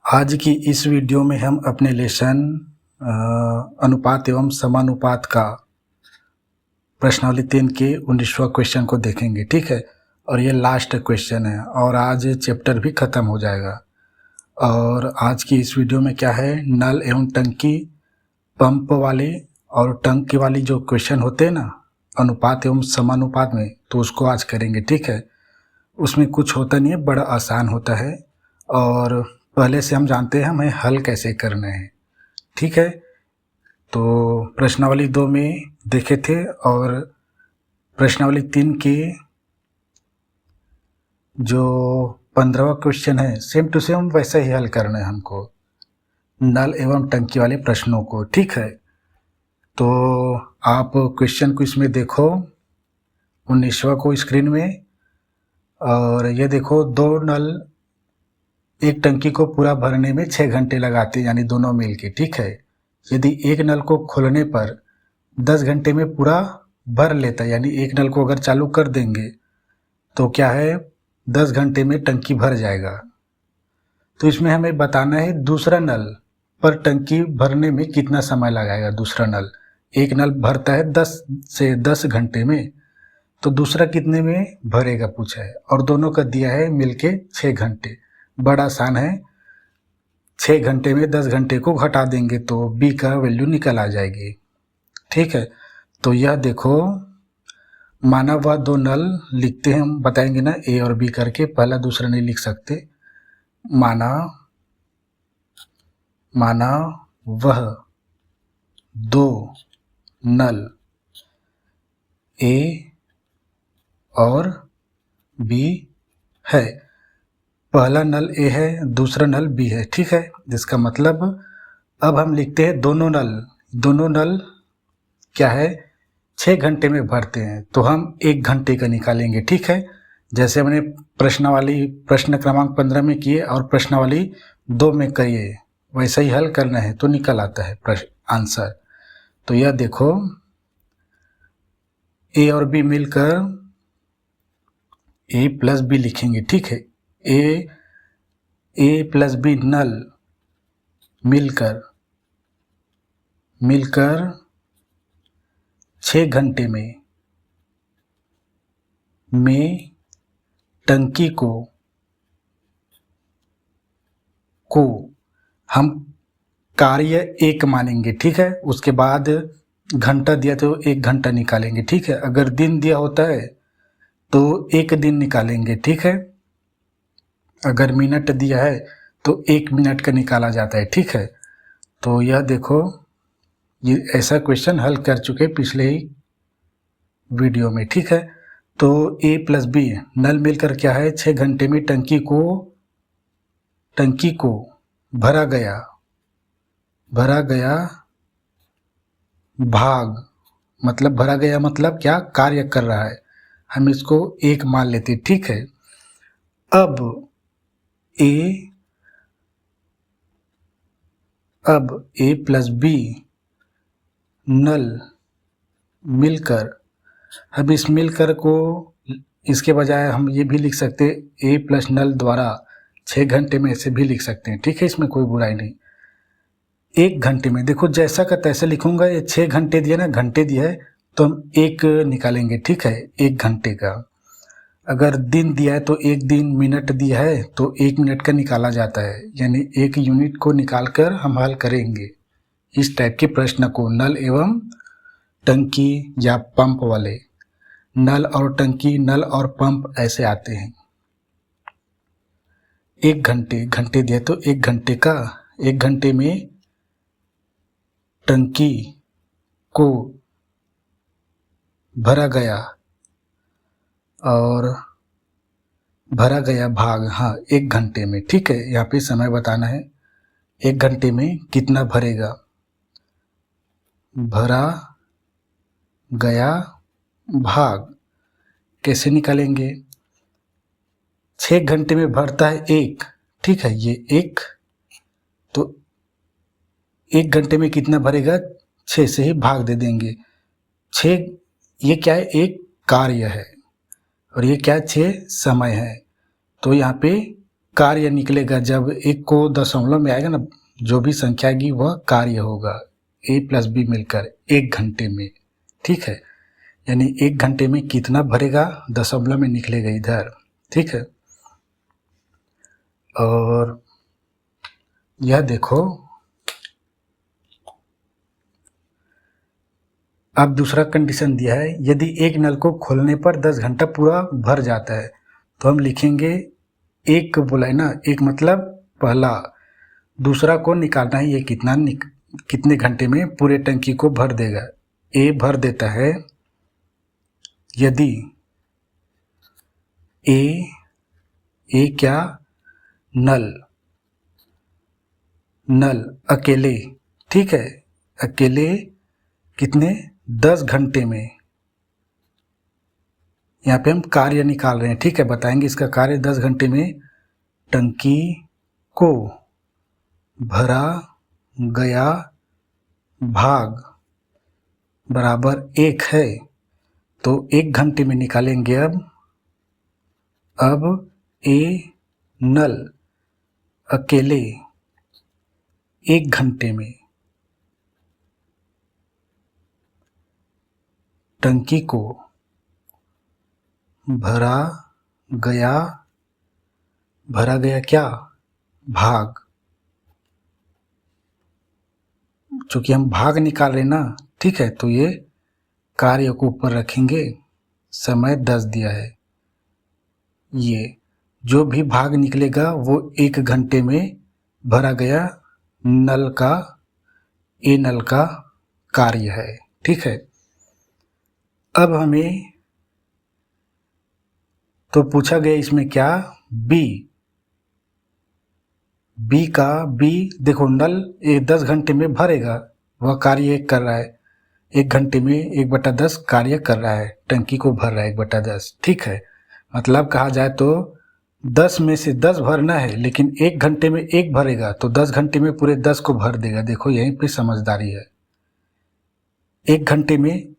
आज की इस वीडियो में हम अपने लेसन अनुपात एवं समानुपात का प्रश्नावली 3 के 19वां क्वेश्चन को देखेंगे। ठीक है, और ये लास्ट क्वेश्चन है और आज चैप्टर भी ख़त्म हो जाएगा। और आज की इस वीडियो में क्या है, नल एवं टंकी पंप वाले और टंकी वाली जो क्वेश्चन होते हैं ना अनुपात एवं समानुपात में, तो उसको आज करेंगे। ठीक है, उसमें कुछ होता नहीं है, बड़ा आसान होता है और पहले से हम जानते हैं हमें हल कैसे करना है। ठीक है, तो प्रश्नावली 2 में देखे थे और प्रश्नावली 3 के जो 15वां क्वेश्चन है सेम टू सेम वैसे ही हल करना है हमको, नल एवं टंकी वाले प्रश्नों को। ठीक है, तो आप क्वेश्चन को इसमें देखो 19वां को स्क्रीन में, और ये देखो दो नल एक टंकी को पूरा भरने में 6 घंटे लगाते हैं, यानी दोनों मिल के। ठीक है, यदि एक नल को खोलने पर 10 घंटे में पूरा भर लेता है, यानी एक नल को अगर चालू कर देंगे तो क्या है 10 घंटे में टंकी भर जाएगा। तो इसमें हमें बताना है दूसरा नल पर टंकी भरने में कितना समय लगाएगा। दूसरा नल, एक नल भरता है 10 से 10 घंटे में, तो दूसरा कितने में भरेगा पूछा है, और दोनों का दिया है मिलके 6 घंटे। बड़ा आसान है, 6 घंटे में 10 घंटे को घटा देंगे तो बी का वैल्यू निकल आ जाएगी। ठीक है, तो यह देखो माना वह दो नल लिखते हैं, हम बताएंगे ना ए और बी करके, पहला दूसरा नहीं लिख सकते। माना वह दो नल ए और बी है, पहला नल ए है दूसरा नल बी है। ठीक है, जिसका मतलब अब हम लिखते हैं दोनों नल क्या है 6 घंटे में भरते हैं, तो हम 1 घंटे का निकालेंगे। ठीक है, जैसे हमने प्रश्न क्रमांक 15 में किए और प्रश्नावली 2 में करिए, वैसा ही हल करना है तो निकल आता है आंसर। तो यह देखो ए और बी मिलकर ए प्लस बी लिखेंगे। ठीक है, ए प्लस बी नल मिलकर 6 घंटे में टंकी को हम कार्य 1 मानेंगे। ठीक है, उसके बाद घंटा दिया तो 1 घंटा निकालेंगे। ठीक है, अगर दिन दिया होता है तो 1 दिन निकालेंगे। ठीक है, अगर मिनट दिया है तो 1 मिनट का निकाला जाता है। ठीक है, तो यह देखो ये ऐसा क्वेश्चन हल कर चुके पिछले ही वीडियो में। ठीक है, तो ए प्लस बी नल मिलकर क्या है 6 घंटे में टंकी को भरा गया भाग, मतलब भरा गया मतलब क्या कार्य कर रहा है, हम इसको 1 मान लेते। ठीक है, अब ए प्लस बी नल मिलकर, हम इस मिलकर को इसके बजाय हम ये भी लिख सकते ए प्लस नल द्वारा 6 घंटे में ऐसे भी लिख सकते हैं। ठीक है, इसमें कोई बुराई नहीं। 1 घंटे में देखो जैसा का तैसा लिखूंगा, ये 6 घंटे दिया ना, घंटे दिया है तो हम 1 निकालेंगे। ठीक है, 1 घंटे का। अगर दिन दिया है तो 1 दिन, मिनट दिया है तो 1 मिनट का निकाला जाता है, यानी 1 यूनिट को निकालकर हम हल करेंगे इस टाइप के प्रश्न को। नल एवं टंकी या पंप वाले, नल और टंकी, नल और पंप ऐसे आते हैं। 1 घंटे दिया तो 1 घंटे का, 1 घंटे में टंकी को भरा गया भाग, हाँ 1 घंटे में। ठीक है, यहाँ पे समय बताना है 1 घंटे में कितना भरेगा, भरा गया भाग कैसे निकालेंगे। 6 घंटे में भरता है 1। ठीक है, ये 1, तो 1 घंटे में कितना भरेगा 6 से ही भाग दे देंगे। 6 ये क्या है, एक कार्य है और ये क्या 6 समय है, तो यहाँ पे कार्य निकलेगा। जब एक को दशमलव में आएगा ना, जो भी संख्या आएगी वह कार्य होगा, a प्लस बी मिलकर 1 घंटे में। ठीक है, यानी 1 घंटे में कितना भरेगा, दशमलव में निकलेगा इधर। ठीक है, और यह देखो, अब दूसरा कंडीशन दिया है, यदि एक नल को खोलने पर 10 घंटा पूरा भर जाता है, तो हम लिखेंगे एक को बोला है ना, एक मतलब पहला, दूसरा को निकालना है ये कितने घंटे में पूरे टंकी को भर देगा। ए भर देता है यदि ए क्या, नल अकेले, ठीक है, अकेले कितने, 10 घंटे में। यहाँ पे हम कार्य निकाल रहे हैं। ठीक है, बताएंगे इसका कार्य। 10 घंटे में टंकी को भरा गया भाग बराबर 1 है, तो 1 घंटे में निकालेंगे। अब ए नल अकेले 1 घंटे में टंकी को भरा गया क्या, भाग, चूंकि हम भाग निकाल रहे ना, ठीक है, तो ये कार्य को ऊपर रखेंगे, समय 10 दिया है। ये जो भी भाग निकलेगा वो 1 घंटे में भरा गया नल का कार्य है। ठीक है, अब हमें तो पूछा गया इसमें क्या, बी देखो, नल 10 घंटे में भरेगा, वह कार्य 1 कर रहा है, 1 घंटे में 1/10 कार्य कर रहा है, टंकी को भर रहा है 1/10। ठीक है, मतलब कहा जाए तो 10 में से 10 भरना है, लेकिन 1 घंटे में 1 भरेगा, तो 10 घंटे में पूरे 10 को भर देगा। देखो यहीं पे समझदारी है, 1 घंटे में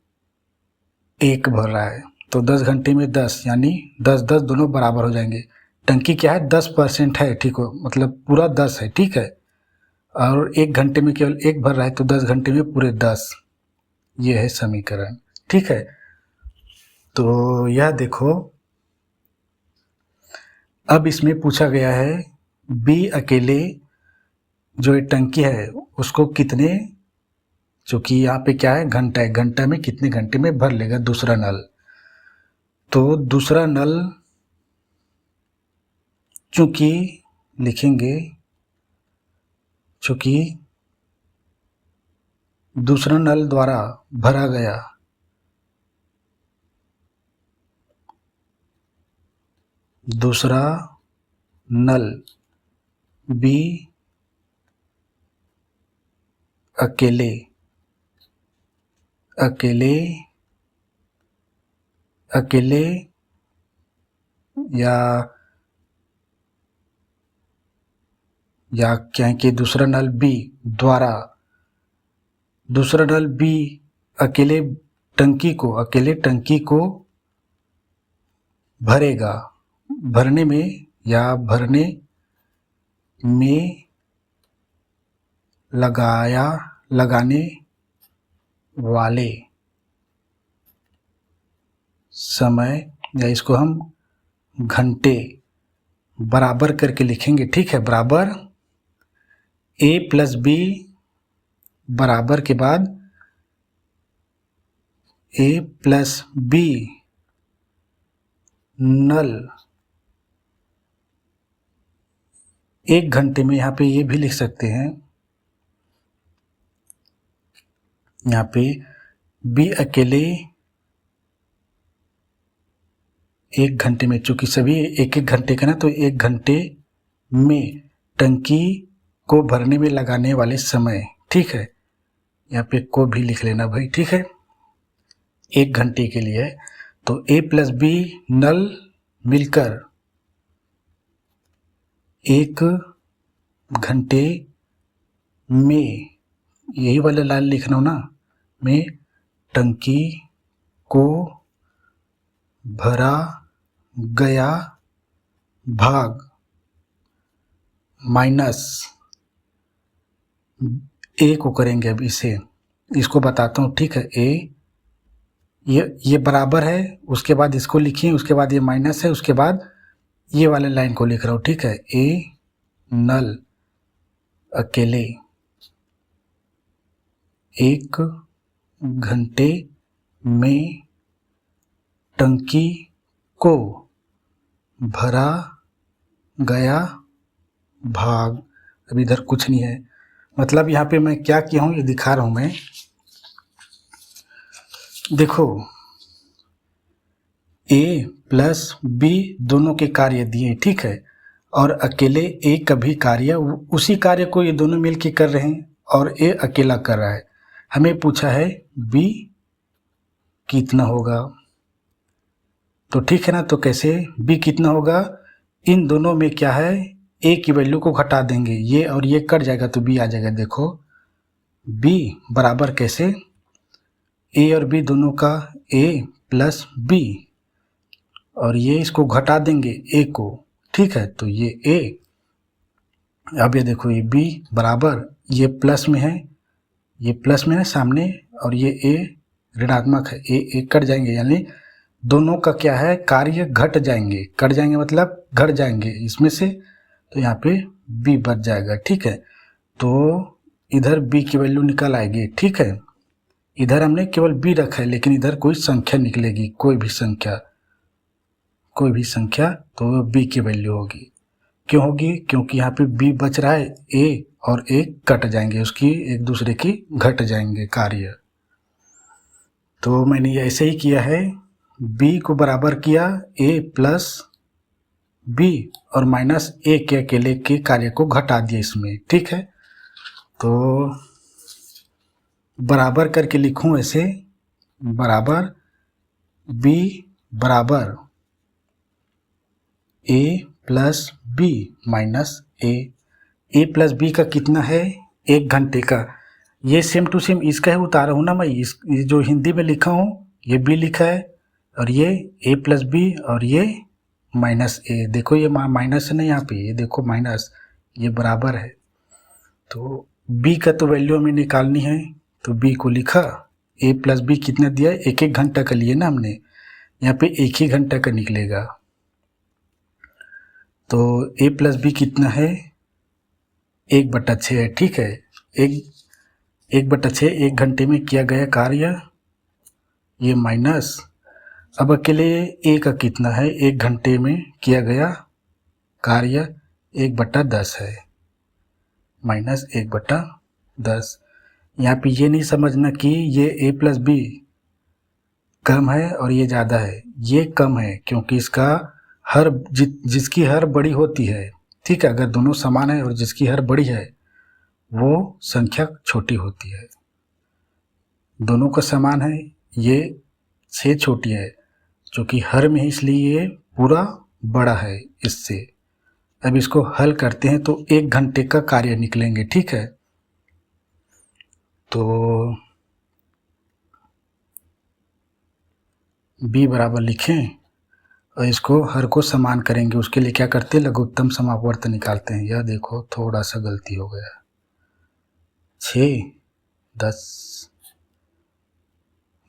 1 भर रहा है, तो 10 घंटे में 10, यानी 10 दोनों बराबर हो जाएंगे। टंकी क्या है, 10% है, ठीक हो, मतलब पूरा 10 है। ठीक है, और 1 घंटे में केवल 1 भर रहा है, तो 10 घंटे में पूरे 10। ये है समीकरण। ठीक है, तो यह देखो, अब इसमें पूछा गया है बी अकेले जो ये टंकी है उसको कितने, चूंकि यहाँ पे क्या है, घंटा है, घंटा में कितने घंटे में भर लेगा दूसरा नल। तो दूसरा नल चूंकि लिखेंगे, चूंकि दूसरा नल द्वारा भरा गया दूसरा नल बी अकेले या क्या है कि दूसरा नल बी द्वारा, दूसरा नल बी अकेले टंकी को भरेगा, भरने में लगाने वाले समय, या इसको हम घंटे बराबर करके लिखेंगे। ठीक है, बराबर ए प्लस बी, बराबर के बाद ए प्लस बी नल 1 घंटे में, यहाँ पे ये भी लिख सकते हैं, यहाँ पे बी अकेले 1 घंटे में, चूंकि सभी 1-1 घंटे का ना, तो 1 घंटे में टंकी को भरने में लगाने वाले समय। ठीक है, यहाँ पे को भी लिख लेना भाई। ठीक है, 1 घंटे के लिए, तो ए प्लस बी नल मिलकर 1 घंटे में, यही वाला लाइन लिखना हो ना, में टंकी को भरा गया भाग माइनस ए को करेंगे। अब इसको बताता हूँ, ठीक है। ए ये बराबर है, उसके बाद इसको लिखिए, उसके बाद ये माइनस है, उसके बाद ये वाले लाइन को लिख रहा हूँ, ठीक है। ए नल अकेले 1 घंटे में टंकी को भरा गया भाग। अब इधर कुछ नहीं है, मतलब यहाँ पे मैं क्या किया हूँ ये दिखा रहा हूँ मैं। देखो ए प्लस बी दोनों के कार्य दिए, ठीक है, और अकेले ए का भी कार्य, उसी कार्य को ये दोनों मिलके कर रहे हैं और ए अकेला कर रहा है। हमें पूछा है बी कितना होगा, तो ठीक है ना। तो कैसे बी कितना होगा, इन दोनों में क्या है, ए की वैल्यू को घटा देंगे, ये और ये कट जाएगा तो बी आ जाएगा। देखो बी बराबर कैसे, ए और बी दोनों का ए प्लस बी, और ये इसको घटा देंगे ए को, ठीक है। तो ये ए, अब ये देखो ये बी बराबर, ये प्लस में है, ये प्लस में है सामने, और ये ए ऋणात्मक है, ए कट जाएंगे, यानी दोनों का क्या है, कार्य घट जाएंगे, कट जाएंगे मतलब घट जाएंगे इसमें से, तो यहाँ पे बी बच जाएगा, ठीक है। तो इधर बी की वैल्यू निकल आएगी, ठीक है। इधर हमने केवल बी रखा है, लेकिन इधर कोई संख्या निकलेगी, कोई भी संख्या, तो बी की वैल्यू होगी। क्यों होगी, क्योंकि यहाँ पे बी बच रहा है, ए और ए कट जाएंगे, उसकी एक दूसरे की घट जाएंगे कार्य। तो मैंने ऐसे ही किया है, बी को बराबर किया ए प्लस बी और माइनस ए के अकेले के कार्य को घटा दिया इसमें, ठीक है। तो बराबर करके लिखूं ऐसे, बराबर बी बराबर ए प्लस बी माइनस ए प्लस बी का कितना है, 1 घंटे का। ये सेम टू सेम इसका है, उतारा हूँ ना मैं, ये जो हिंदी में लिखा हूँ ये बी लिखा है, और ये ए प्लस बी और ये माइनस ए। देखो ये माइनस है ना यहाँ पे, ये देखो माइनस, ये बराबर है। तो बी का तो वैल्यू हमें निकालनी है, तो बी को लिखा, ए प्लस बी कितना दिया, 1 घंटा का लिए ना हमने, यहाँ पे 1 ही घंटा का निकलेगा। तो ए प्लस बी कितना है, 1/6 है, ठीक है। 1/6 1 घंटे में किया गया कार्य, ये माइनस, अब अकेले ए का कितना है, 1 घंटे में किया गया कार्य 1/10 है, माइनस 1/10। यहाँ पे ये नहीं समझना कि ये ए प्लस बी कम है और ये ज़्यादा है, ये कम है क्योंकि इसका हर जिसकी हर बड़ी होती है, ठीक है। अगर दोनों समान है और जिसकी हर बड़ी है वो संख्या छोटी होती है, दोनों का समान है, ये 6 छोटी है, क्योंकि हर में इसलिए ये पूरा बड़ा है इससे। अब इसको हल करते हैं तो 1 घंटे का कार्य निकलेंगे, ठीक है। तो b बराबर लिखें और इसको हर को समान करेंगे, उसके लिए क्या करते हैं, लघुत्तम समापवर्त निकालते हैं। यह देखो थोड़ा सा गलती हो गया, 6 10,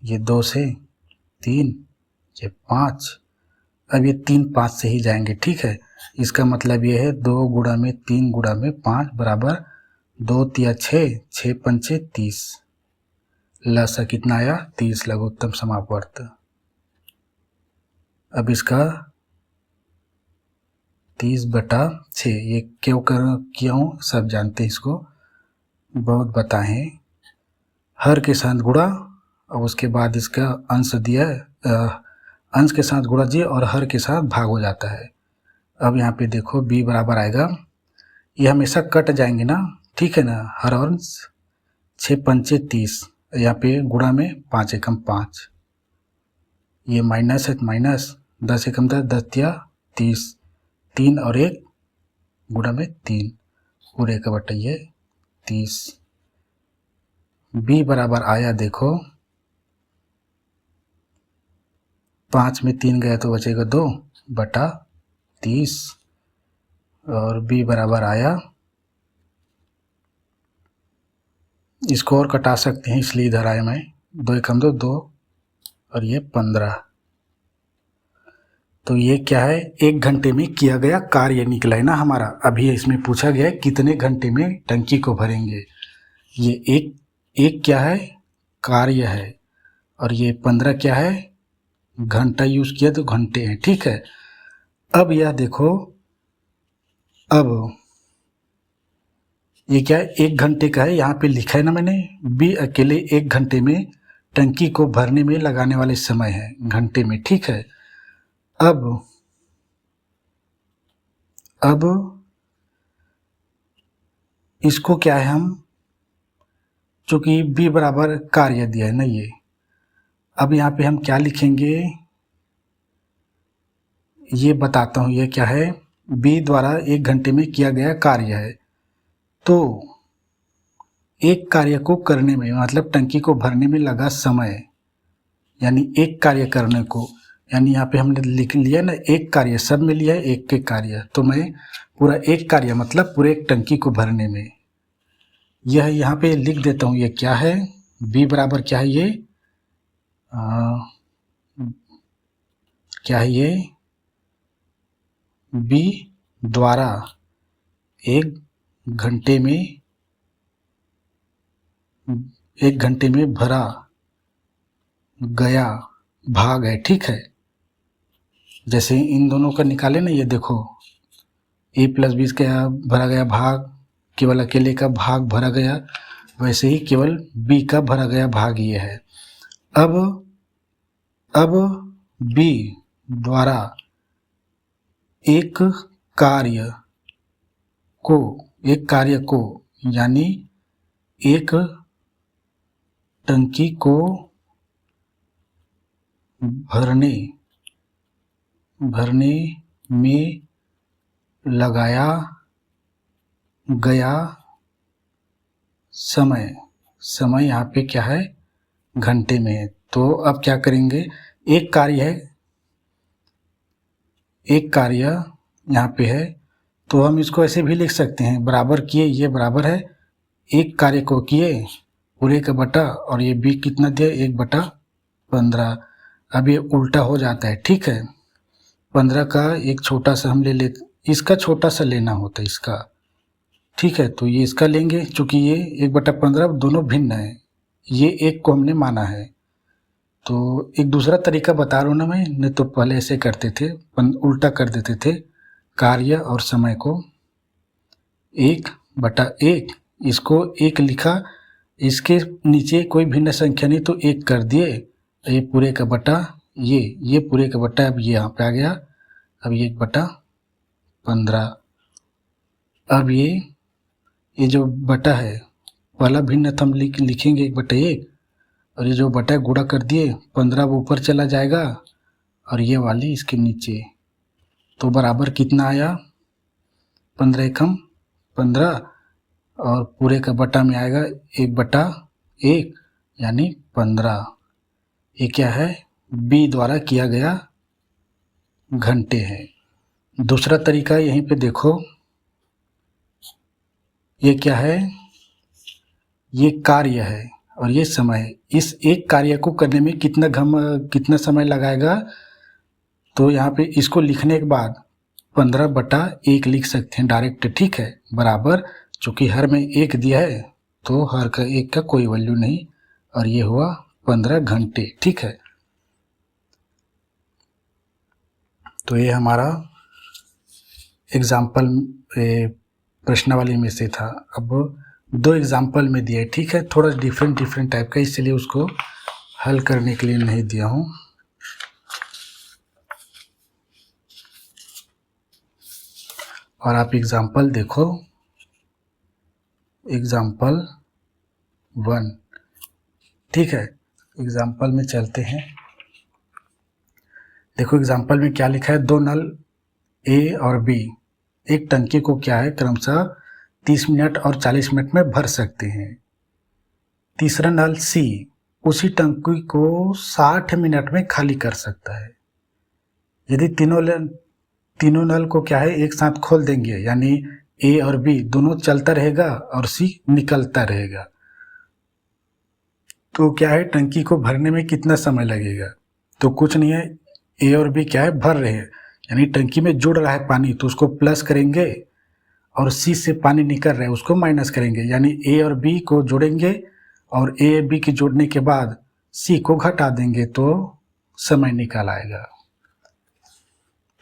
ये 2 से 3, ये 5, अब ये 3 5 से ही जाएंगे, ठीक है। इसका मतलब ये है 2 गुणा में 3 गुणा में 5 बराबर 2 तिया 6, 6 पंचे 30, लसा कितना आया 30, लघुत्तम समापवर्त। अब इसका 30/6, ये क्यों किया हूँ सब जानते हैं, इसको बहुत बताएं। हर के साथ गुणा और उसके बाद इसका अंश दिया, अंश के साथ गुणा दिया और हर के साथ भाग हो जाता है। अब यहाँ पे देखो b बराबर आएगा, ये हमेशा कट जाएंगे ना, ठीक है ना, हर और 6 पंचे 30, यहाँ पे गुणा में 5 एकम 5, ये माइनस है माइनस, 10 एकम 10, 10 तिया 30, 3 और 1 गुणा में 3, पूरे का बटा ये 30। b बराबर आया देखो 5 में 3 गया तो बचेगा 2/30, और b बराबर आया। इसको और कटा सकते हैं, इसलिए इधर आया मैं। 2 एकम 2 2 और ये 15। तो ये क्या है, 1 घंटे में किया गया कार्य निकला है ना हमारा। अभी इसमें पूछा गया है कितने घंटे में टंकी को भरेंगे। ये एक क्या है, कार्य है, और ये 15 क्या है, घंटा यूज किया तो घंटे हैं। ठीक है, अब यह देखो, अब ये क्या है, 1 घंटे का है, यहाँ पे लिखा है ना मैंने। बी अकेले 1 घंटे में टंकी को भरने में लगाने वाले समय है घंटे में। ठीक है, अब इसको क्या है, हम चूंकि बी बराबर कार्य दिया है ना ये, अब यहाँ पे हम क्या लिखेंगे ये बताता हूँ। ये क्या है, बी द्वारा 1 घंटे में किया गया कार्य है। तो एक कार्य को करने में, मतलब टंकी को भरने में लगा समय, यानी एक कार्य करने को, यानी यहाँ पे हमने लिख लिया ना एक कार्य, सब में लिया है एक के कार्य। तो मैं पूरा एक कार्य मतलब पूरे एक टंकी को भरने में, यह यहाँ पे लिख देता हूँ। ये क्या है, b बराबर क्या है, ये क्या है, ये b द्वारा 1 घंटे में भरा गया भाग है। ठीक है, जैसे इन दोनों का निकाले ना, ये देखो a प्लस b का भरा गया भाग, केवल अकेले का भाग भरा गया, वैसे ही केवल b का भरा गया भाग ये है। अब b द्वारा एक कार्य को यानी एक टंकी को भरने में लगाया गया समय यहाँ पे क्या है, घंटे में है। तो अब क्या करेंगे, एक कार्य है, एक कार्य यहाँ पे है, तो हम इसको ऐसे भी लिख सकते हैं, बराबर किए, ये बराबर है एक कार्य को किए पूरे का बटा, और ये b कितना दिया, 1/15। अब ये उल्टा हो जाता है। ठीक है, 15 का एक छोटा सा हम ले लेते, इसका छोटा सा लेना होता है इसका। ठीक है, तो ये इसका लेंगे, चूंकि ये 1/15 दोनों भिन्न है, ये एक को हमने माना है। तो एक दूसरा तरीका बता रहा हूँ ना मैं, नहीं तो पहले ऐसे करते थे, उल्टा कर देते थे कार्य और समय को। 1/1, इसको 1 लिखा, इसके नीचे कोई भिन्न संख्या नहीं तो 1 कर दिए, ये पूरे का बटा, ये पूरे का बटा, अब ये यहाँ पे आ गया, अब ये 1/15। अब ये जो बटा है, पहला भिन्न हम लिखेंगे 1/1, और ये जो बटा गुणा कर दिए, 15 वो ऊपर चला जाएगा और ये वाली इसके नीचे, तो बराबर कितना आया, 15 एकम 15, और पूरे का बटा में आएगा 1/1 यानी 15। ये क्या है, b द्वारा किया गया घंटे है। दूसरा तरीका यहीं पे देखो, ये क्या है, ये कार्य है और ये समय है। इस एक कार्य को करने में कितना समय लगाएगा, तो यहाँ पे इसको लिखने के बाद 15/1 लिख सकते हैं डायरेक्ट। ठीक है, बराबर, चूंकि हर में 1 दिया है तो हर का 1 का कोई वैल्यू नहीं, और ये हुआ 15 घंटे। ठीक है, तो ये हमारा एग्जाम्पल प्रश्नावली में से था। अब 2 एग्जाम्पल में दिया है। ठीक है, थोड़ा डिफरेंट टाइप का, इसलिए उसको हल करने के लिए नहीं दिया हूँ। और आप एग्जाम्पल देखो, एग्जाम्पल 1। ठीक है, एग्जाम्पल में चलते हैं। देखो एग्जाम्पल में क्या लिखा है, 2 नल ए और बी एक टंकी को क्या है क्रमशः 30 मिनट और 40 मिनट में भर सकते हैं। तीसरा नल सी उसी टंकी को 60 मिनट में खाली कर सकता है। यदि तीनों नल को क्या है एक साथ खोल देंगे, यानी ए और बी दोनों चलता रहेगा और सी निकलता रहेगा। तो क्या है, टंकी को भरने में कितना समय लगेगा? तो कुछ नहीं है, ए और बी क्या है भर रहे हैं, यानी टंकी में जुड़ रहा है पानी, तो उसको प्लस करेंगे और सी से पानी निकल रहा है उसको माइनस करेंगे, यानी ए और बी को जोड़ेंगे और ए बी के जोड़ने के बाद सी को घटा देंगे तो समय निकल आएगा।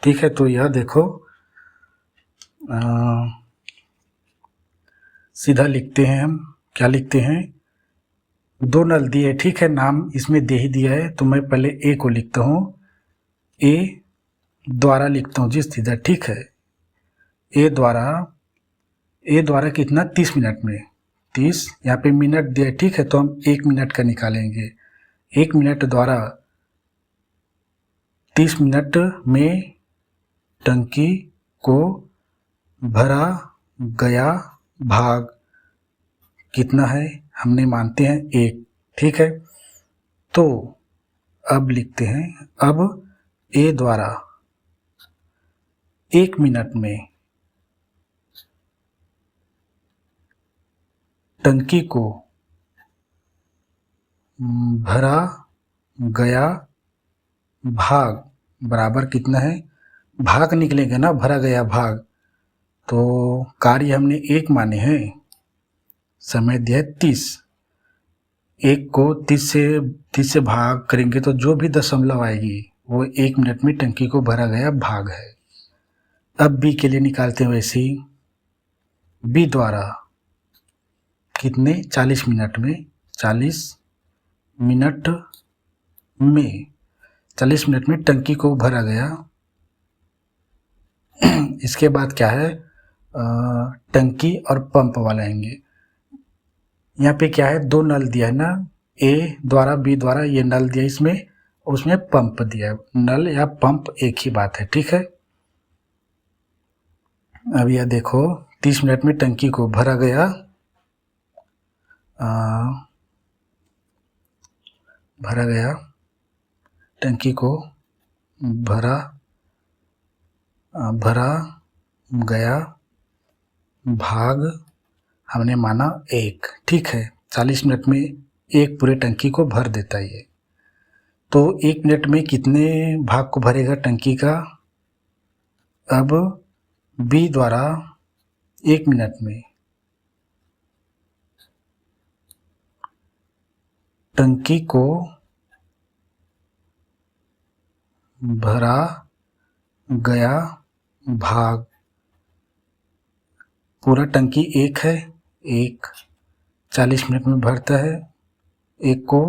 ठीक है, तो यह देखो सीधा लिखते हैं हम, क्या लिखते हैं, दो नल दिए, ठीक है, नाम इसमें दे ही दिया है, तो मैं पहले ए को लिखता हूँ, ए द्वारा लिखता हूँ जी सीधा, ठीक है, ए द्वारा कितना 30 मिनट में, 30 यहाँ पे मिनट दिया, ठीक है, तो हम 1 मिनट का निकालेंगे, 1 मिनट द्वारा 30 मिनट में टंकी को भरा गया भाग कितना है, हमने मानते हैं 1, ठीक है। तो अब लिखते हैं, अब ए द्वारा 1 मिनट में टंकी को भरा गया भाग बराबर कितना है, भाग निकलेगा ना, भरा गया भाग, तो कार्य हमने 1 माने हैं, समय दिया है 30, 1 को 30 से भाग करेंगे तो जो भी दशमलव आएगी वो 1 मिनट में टंकी को भरा गया भाग है। अब बी के लिए निकालते हैं वैसे ही, बी द्वारा कितने 40 मिनट में, 40 मिनट में टंकी को भरा गया। इसके बाद क्या है, टंकी और पंप वाला आएंगे। यहाँ पे क्या है, 2 नल दिया है ना, ए द्वारा बी द्वारा, ये नल दिया इसमें, उसमें पंप दिया है, नल या पंप एक ही बात है, ठीक है। अब यह देखो 30 मिनट में टंकी को भरा गया, टंकी को भरा गया भाग हमने माना 1, ठीक है, 40 मिनट में 1 पूरे टंकी को भर देता है ये। तो 1 मिनट में कितने भाग को भरेगा टंकी का? अब बी द्वारा 1 मिनट में टंकी को भरा गया भाग, पूरा टंकी 1 है, 1 40 मिनट में भरता है, 1 को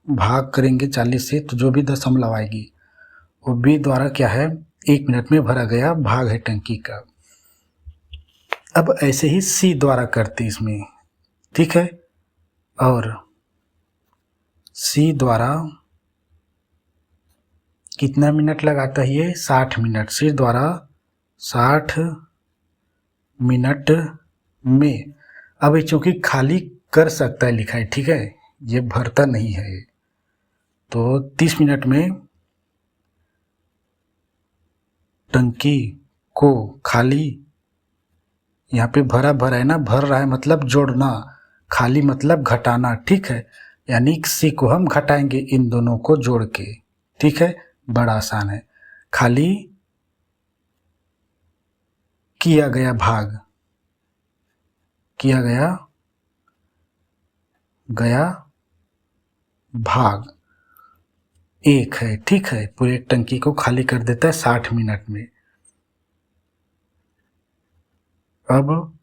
भाग करेंगे 40 से तो जो भी दशमलव आएगी वो बी द्वारा क्या है 1 मिनट में भरा गया भाग है टंकी का। अब ऐसे ही सी द्वारा करते इसमें, ठीक है, और सी द्वारा कितना मिनट लगाता है ये 60 मिनट, सी द्वारा 60 मिनट में, अब चूंकि खाली कर सकता है लिखा है, ठीक है, ये भरता नहीं है, तो 30 मिनट में टंकी को खाली, यहाँ पे भरा है ना, भर रहा है मतलब जोड़ना, खाली मतलब घटाना, ठीक है, यानी सी को हम घटाएंगे इन दोनों को जोड़ के, ठीक है, बड़ा आसान है, खाली किया गया भाग 1 है, ठीक है, पूरे टंकी को खाली कर देता है 60 मिनट में। अब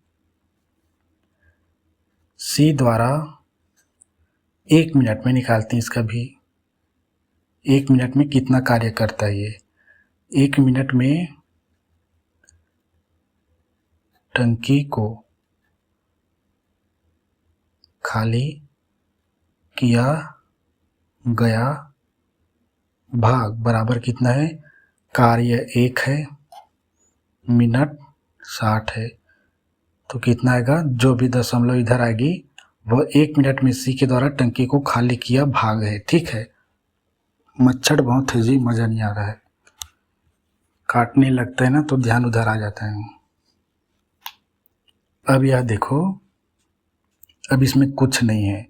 सी द्वारा 1 मिनट में निकालते हैं इसका भी, 1 मिनट में कितना कार्य करता है ये, 1 मिनट में टंकी को खाली किया गया भाग बराबर कितना है, कार्य 1 है, मिनट 60 है, तो कितना आएगा, जो भी दशमलव इधर आएगी वह 1 मिनट में सी के द्वारा टंकी को खाली किया भाग है, ठीक है। मच्छर बहुत है जी, मज़ा नहीं आ रहा है, काटने लगता है ना तो ध्यान उधर आ जाता है। अब यह देखो, अब इसमें कुछ नहीं है।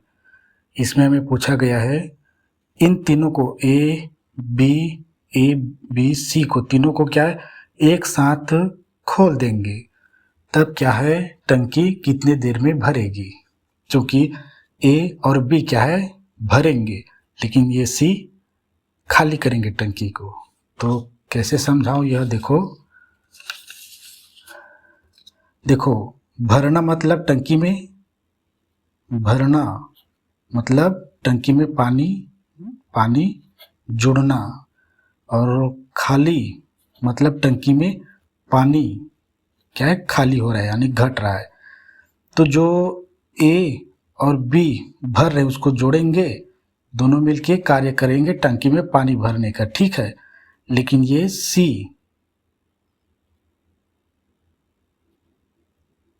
इसमें हमें पूछा गया है इन तीनों को ए बी सी को, तीनों को क्या है एक साथ खोल देंगे, तब क्या है टंकी कितने देर में भरेगी। क्योंकि ए और बी क्या है भरेंगे, लेकिन ये सी खाली करेंगे टंकी को। तो कैसे समझाऊं यह देखो, देखो भरना मतलब टंकी में, भरना मतलब टंकी में पानी जुड़ना, और खाली मतलब टंकी में पानी क्या है खाली हो रहा है यानी घट रहा है। तो जो ए और बी भर रहे उसको जोड़ेंगे, दोनों मिलके कार्य करेंगे टंकी में पानी भरने का, ठीक है। लेकिन ये सी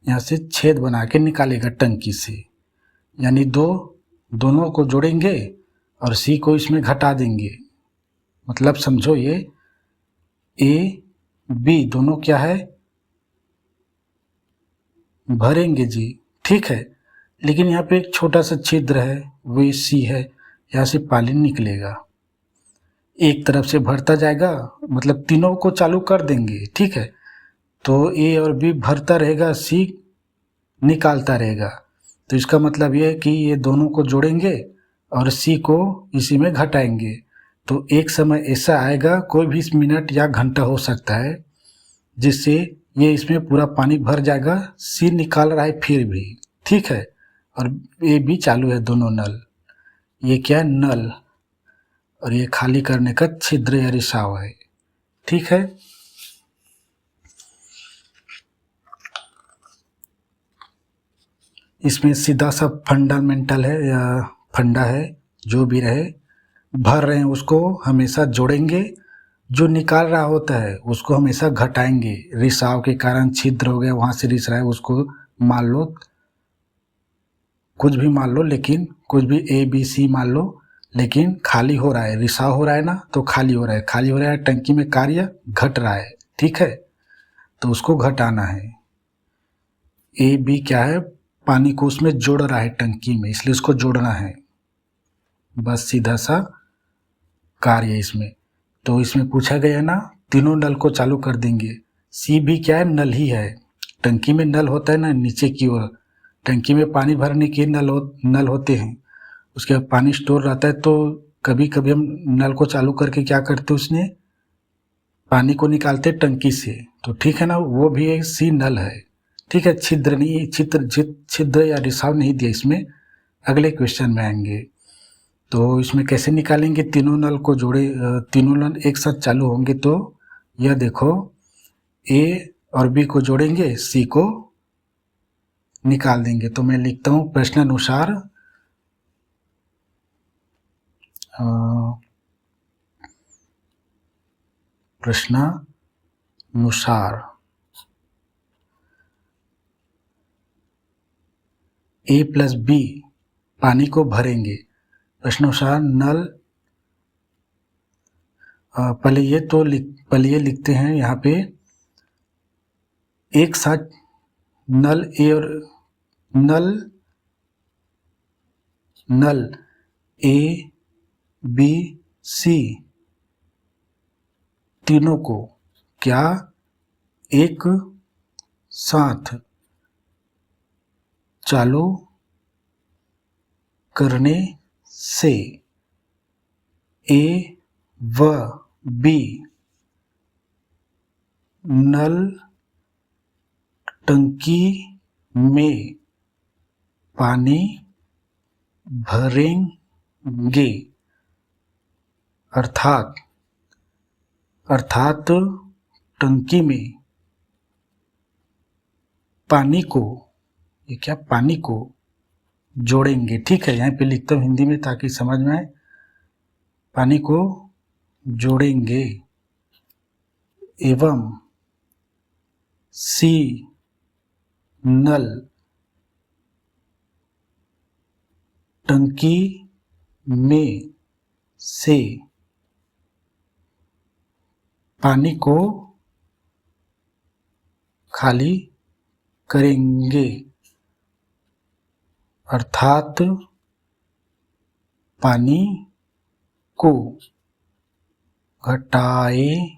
यहाँ से छेद बना के निकालेगा टंकी से, यानी दोनों को जोड़ेंगे और सी को इसमें घटा देंगे। मतलब समझो ये ए बी दोनों क्या है भरेंगे जी, ठीक है। लेकिन यहाँ पे एक छोटा सा छिद्र है, वो सी है, यहाँ से पानी निकलेगा, एक तरफ से भरता जाएगा, मतलब तीनों को चालू कर देंगे, ठीक है। तो ए और बी भरता रहेगा, सी निकालता रहेगा। तो इसका मतलब ये है कि ये दोनों को जोड़ेंगे और सी को इसी में घटाएंगे। तो एक समय ऐसा आएगा, कोई भी मिनट या घंटा हो सकता है, जिससे ये इसमें पूरा पानी भर जाएगा, सी निकाल रहा है फिर भी, ठीक है। और ये भी चालू है दोनों नल, ये क्या है नल, और ये खाली करने का छिद्र या रिसाव है, ठीक है। इसमें सीधा सा फंडामेंटल है या फंडा है, जो भी रहे, भर रहे हैं उसको हमेशा जोड़ेंगे, जो निकाल रहा होता है उसको हमेशा घटाएंगे। रिसाव के कारण छिद्र हो गया, वहाँ से रिस रहा है, उसको मान लो कुछ भी मान लो, लेकिन कुछ भी ए बी सी मान लो, लेकिन खाली हो रहा है, रिसाव हो रहा है ना, तो खाली हो रहा है, टंकी में कार्य घट रहा है, ठीक है। तो उसको घटाना है। ए बी क्या है पानी को उसमें जोड़ रहा है टंकी में, इसलिए उसको जोड़ना है, बस सीधा सा कार्य इसमें। तो इसमें पूछा गया ना तीनों नल को चालू कर देंगे। सी भी क्या है नल ही है, टंकी में नल होता है ना नीचे की ओर, टंकी में पानी भरने के नल होते हैं, उसके बाद पानी स्टोर रहता है। तो कभी कभी हम नल को चालू करके क्या करते उसने पानी को निकालते टंकी से, तो ठीक है ना, वो भी एक सी नल है, ठीक है। छिद्र नहीं, छिद्र या रिसाव नहीं दिया इसमें, अगले क्वेश्चन में आएंगे। तो इसमें कैसे निकालेंगे, तीनों नल को जोड़े, तीनों नल एक साथ चालू होंगे। तो यह देखो ए और बी को जोड़ेंगे, सी को निकाल देंगे। तो मैं लिखता हूँ प्रश्नानुसार ए प्लस बी पानी को भरेंगे। प्रश्नानुसार नल, पहले ये लिखते हैं यहाँ पे, एक साथ नल ए और नल ए बी सी तीनों को क्या एक साथ चालू करने से ए व बी नल टंकी में पानी भरेंगे, अर्थात टंकी में पानी को, ये क्या पानी को जोड़ेंगे, ठीक है। यहाँ पे लिखता हूँ हिंदी में ताकि समझ में आए, पानी को जोड़ेंगे एवं सी नल टंकी में से पानी को खाली करेंगे, अर्थात पानी को घटाएंगे।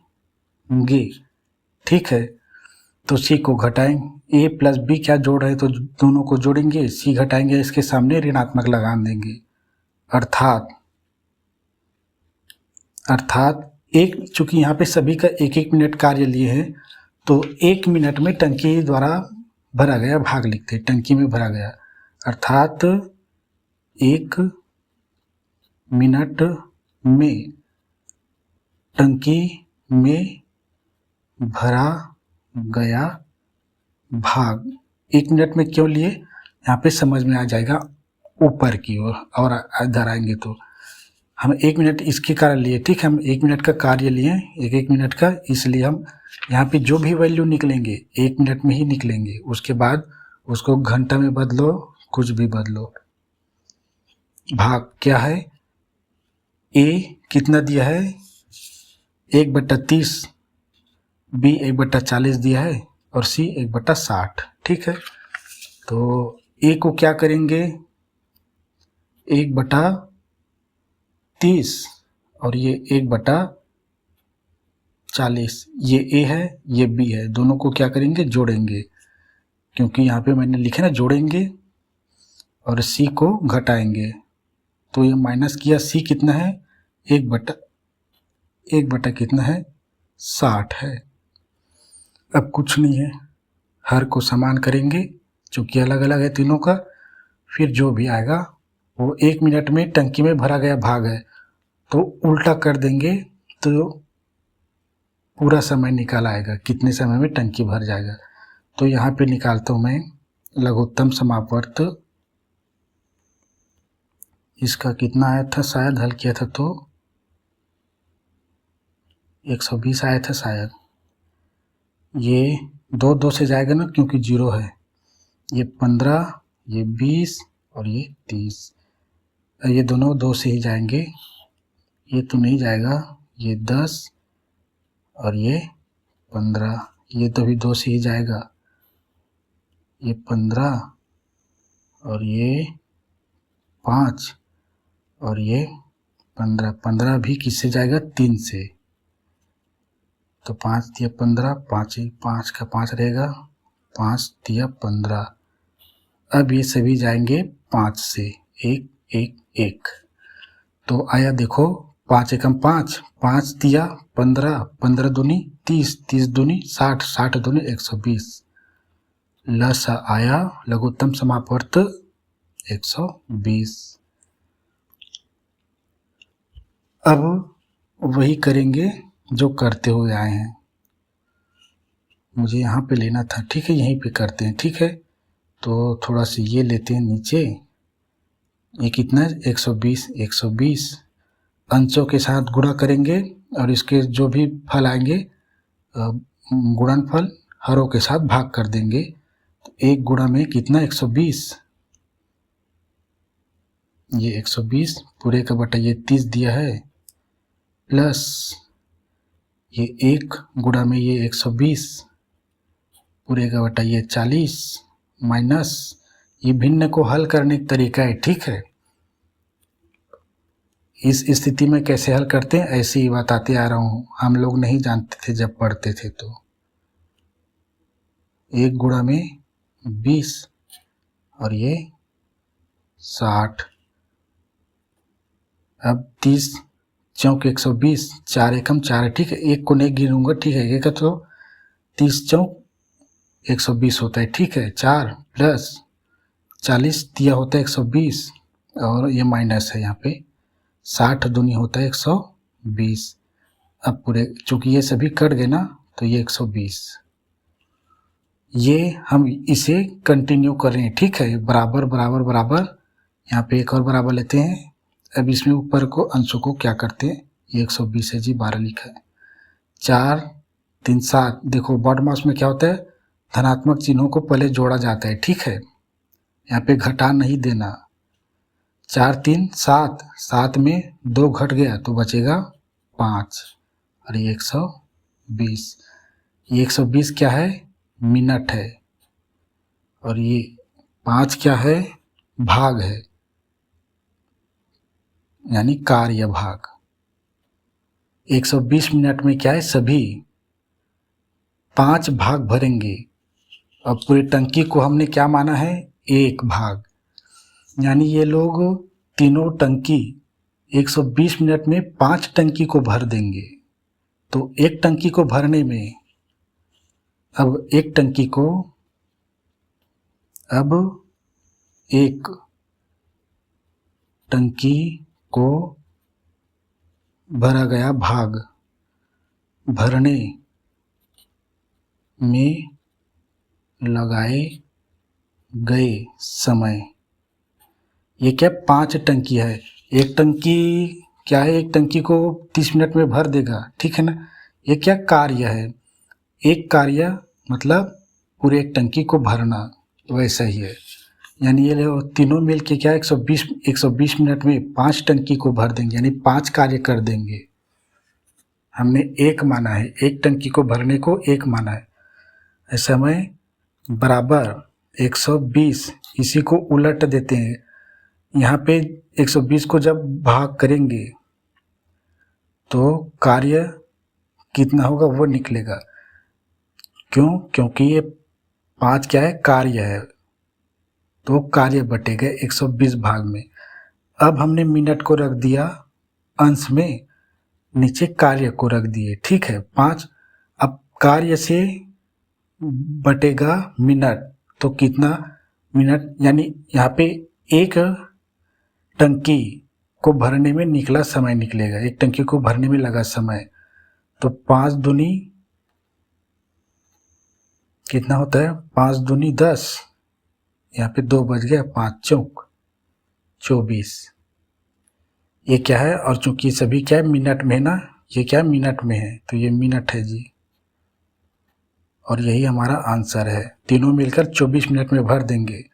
ठीक है, तो सी को घटाएंगे, ए प्लस बी क्या जोड़ रहे तो दोनों को जोड़ेंगे, सी घटाएंगे, इसके सामने ऋणात्मक लगा देंगे, अर्थात एक, चूंकि यहाँ पे सभी का 1-1 मिनट कार्य लिए हैं तो 1 मिनट में टंकी द्वारा भरा गया भाग लिखते, टंकी में भरा गया, अर्थात 1 मिनट में टंकी में भरा गया भाग। 1 मिनट में क्यों लिए, यहाँ पे समझ में आ जाएगा ऊपर की ओर, और इधर आएंगे तो हम 1 मिनट इसके कारण लिए। ठीक है, हम 1 मिनट का कार्य लिए, 1-1 मिनट का, इसलिए हम यहाँ पे जो भी वैल्यू निकलेंगे 1 मिनट में ही निकलेंगे, उसके बाद उसको घंटा में बदलो, कुछ भी बदलो। भाग क्या है, ए कितना दिया है 1/30, बी 1/40 दिया है, और सी 1/60। ठीक है, तो ए को क्या करेंगे 1/30 और ये 1/40, ये ए है ये बी है, दोनों को क्या करेंगे जोड़ेंगे, क्योंकि यहाँ पे मैंने लिखा ना जोड़ेंगे, और सी को घटाएंगे, तो ये माइनस किया, सी कितना है 1/1 कितना है 60 है। अब कुछ नहीं है, हर को समान करेंगे, चूँकि अलग अलग है तीनों का, फिर जो भी आएगा वो 1 मिनट में टंकी में भरा गया भाग है, तो उल्टा कर देंगे तो पूरा समय निकाल आएगा, कितने समय में टंकी भर जाएगा। तो यहाँ पे निकालता हूँ मैं लघुत्तम समापवर्त, इसका कितना आया था, शायद हल किया था तो 120 आया था शायद, ये 2 से जाएगा ना क्योंकि 0 है, ये 15, ये 20 और ये 30, ये दोनों 2 से ही जाएंगे, ये तो नहीं जाएगा, ये 10 और ये 15, ये तो भी 2 से ही जाएगा, ये 15 और ये 5 और ये 15 भी किससे जाएगा 3 से, तो 5 दिया 15, 5 का 5 रहेगा, 5 दिया 15। अब ये सभी जाएंगे 5 से, 1 1 1, तो आया देखो 5 एकम 5, 5 दिया 15, 15 दूनी 30, 30 दूनी 60, 60 दूनी 120, लस आया लघुत्तम समापवर्त 120। अब वही करेंगे जो करते हुए आए हैं, मुझे यहाँ पे लेना था। ठीक है, यहीं पे करते हैं। ठीक है, तो थोड़ा सा ये लेते हैं नीचे, ये कितना है 120, 120 अंशों के साथ गुणा करेंगे और इसके जो भी फल आएंगे गुणनफल हरों के साथ भाग कर देंगे, तो 1 गुणा में कितना 120, ये 120 पूरे का बटा ये 30 दिया है, प्लस ये 1 गुणा में ये 120 पूरे का बटा ये 40, माइनस ये भिन्न को हल करने का तरीका है। ठीक है, इस स्थिति में कैसे हल करते हैं ऐसे ही बताते आ रहा हूँ, हम लोग नहीं जानते थे जब पढ़ते थे। तो 1 गुणा में 20 और ये 60, अब 30 चौक 120, 4 एकम 4, ठीक है, 1 को नहीं गिनूंगा। ठीक है, 1 तो 30 चौक 120 होता है। ठीक है, 4 प्लस 40 दिया होता है 120 और ये माइनस है यहाँ पे 60 दूनी होता है 120। अब पूरे चूंकि ये सभी कट गए ना तो ये 120, ये हम इसे कंटिन्यू करें। ठीक है, बराबर बराबर बराबर, यहाँ पे एक और बराबर लेते हैं। अब इसमें ऊपर को अंशों को क्या करते हैं, ये 120 है जी, 12 लिखा है, 4 3 7। देखो बॉडमास में क्या होता है, धनात्मक चिन्हों को पहले जोड़ा जाता है। ठीक है, यहाँ पे घटा नहीं देना, 4 3 7, 7 में 2 घट गया तो बचेगा 5 और ये 120। ये 120 क्या है, मिनट है और ये 5 क्या है, भाग है, यानी कार्य भाग। 120 मिनट में क्या है, सभी 5 भाग भरेंगे और पूरी टंकी को हमने क्या माना है, 1 भाग, यानी ये लोग तीनों टंकी 120 मिनट में 5 टंकी को भर देंगे। तो एक टंकी को भरने में अब एक टंकी को भरा गया भाग भरने में लगाए गए समय, ये क्या 5 टंकी है। एक टंकी क्या है, एक टंकी को 30 मिनट में भर देगा, ठीक है ना। ये क्या कार्य है, एक कार्य मतलब पूरे एक टंकी को भरना, वैसा ही है। यानी ये तीनों मिल के क्या 120 मिनट में 5 टंकी को भर देंगे, यानी 5 कार्य कर देंगे। हमने 1 माना है, एक टंकी को भरने को 1 माना है। समय बराबर 120, इसी को उलट देते हैं। यहाँ पे 120 को जब भाग करेंगे तो कार्य कितना होगा वो निकलेगा। क्यों, क्योंकि ये 5 क्या है, कार्य है, तो कार्य बटेगा 120 भाग में। अब हमने मिनट को रख दिया अंश में, नीचे कार्य को रख दिए, ठीक है 5। अब कार्य से बटेगा मिनट, तो कितना मिनट, यानी यहाँ पे एक टंकी को भरने में निकला समय निकलेगा, एक टंकी को भरने में लगा समय। तो 5 दूनी कितना होता है, 5 दूनी 10, यहाँ पे 2 बज गया, 5 चौक 24। ये क्या है, और चूंकि सभी क्या है मिनट में ना, ये क्या है मिनट में है, तो ये मिनट है जी, और यही हमारा आंसर है। तीनों मिलकर 24 मिनट में भर देंगे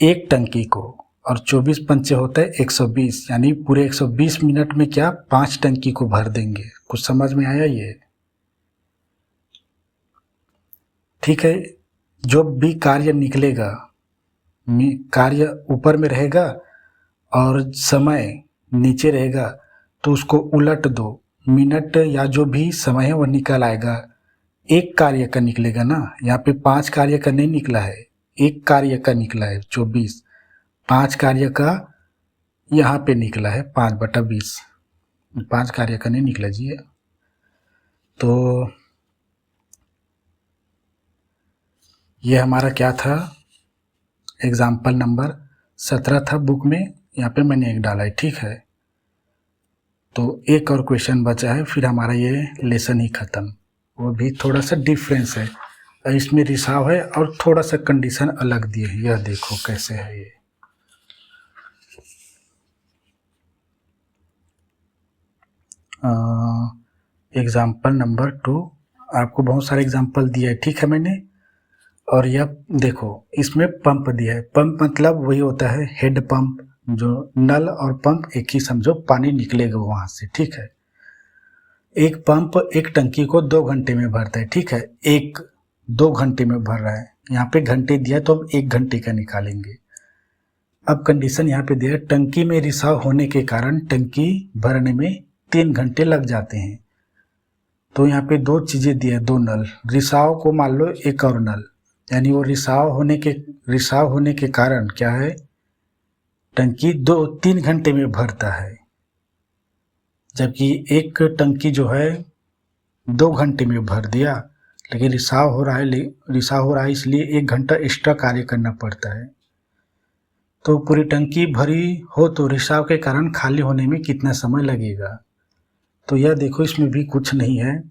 एक टंकी को, और 24 पंचे होता है 120, यानी पूरे 120 मिनट में क्या 5 टंकी को भर देंगे। कुछ समझ में आया ये, ठीक है। जो भी कार्य निकलेगा, कार्य ऊपर में रहेगा और समय नीचे रहेगा, तो उसको उलट दो, मिनट या जो भी समय है वो निकल आएगा। एक कार्य का निकलेगा ना, यहाँ पे 5 कार्य का नहीं निकला है, एक कार्य का निकला है 24, 5 कार्य का यहाँ पे निकला है 5/20, 5 कार्य का नहीं निकला जी। तो ये हमारा क्या था, एग्जाम्पल नंबर 17 था बुक में, यहाँ पे मैंने 1 डाला है, ठीक है। तो एक और क्वेश्चन बचा है, फिर हमारा ये लेसन ही ख़त्म। वो भी थोड़ा सा डिफरेंस है, इसमें रिसाव है और थोड़ा सा कंडीशन अलग दिए है। यह देखो कैसे है ये, एग्जाम्पल नंबर 2। आपको बहुत सारे एग्जाम्पल दिया है, ठीक है मैंने। और यह देखो इसमें पंप दिया है, पंप मतलब वही होता है हेड पंप, जो नल और पंप एक ही समझो, पानी निकलेगा वहाँ से, ठीक है। एक पंप एक टंकी को 2 घंटे में भरता है, ठीक है। 2 घंटे में भर रहा है, यहाँ पे घंटे दिया तो हम 1 घंटे का निकालेंगे। अब कंडीशन यहाँ पे दिया है, टंकी में रिसाव होने के कारण टंकी भरने में 3 घंटे लग जाते हैं। तो यहाँ पे 2 चीज़ें दिया है, 2 नल, रिसाव को मान लो एक और नल, यानी वो रिसाव होने के कारण क्या है, टंकी 3 घंटे में भरता है, जबकि एक टंकी जो है 2 घंटे में भर दिया, लेकिन रिसाव हो रहा है इसलिए 1 घंटा एक्स्ट्रा कार्य करना पड़ता है। तो पूरी टंकी भरी हो तो रिसाव के कारण खाली होने में कितना समय लगेगा। तो यह देखो इसमें भी कुछ नहीं है,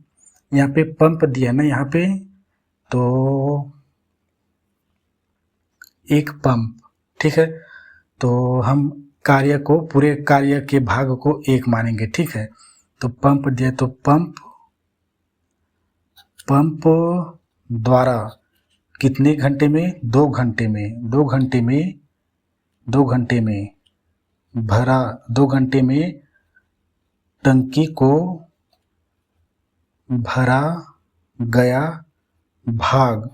यहाँ पे पंप दिया ना, यहाँ पे तो एक पंप, ठीक है। तो हम कार्य को, पूरे कार्य के भाग को 1 मानेंगे, ठीक है। तो पंप दिया, तो पंप द्वारा कितने घंटे में, 2 घंटे में, 2 घंटे में भरा, 2 घंटे में टंकी को भरा गया भाग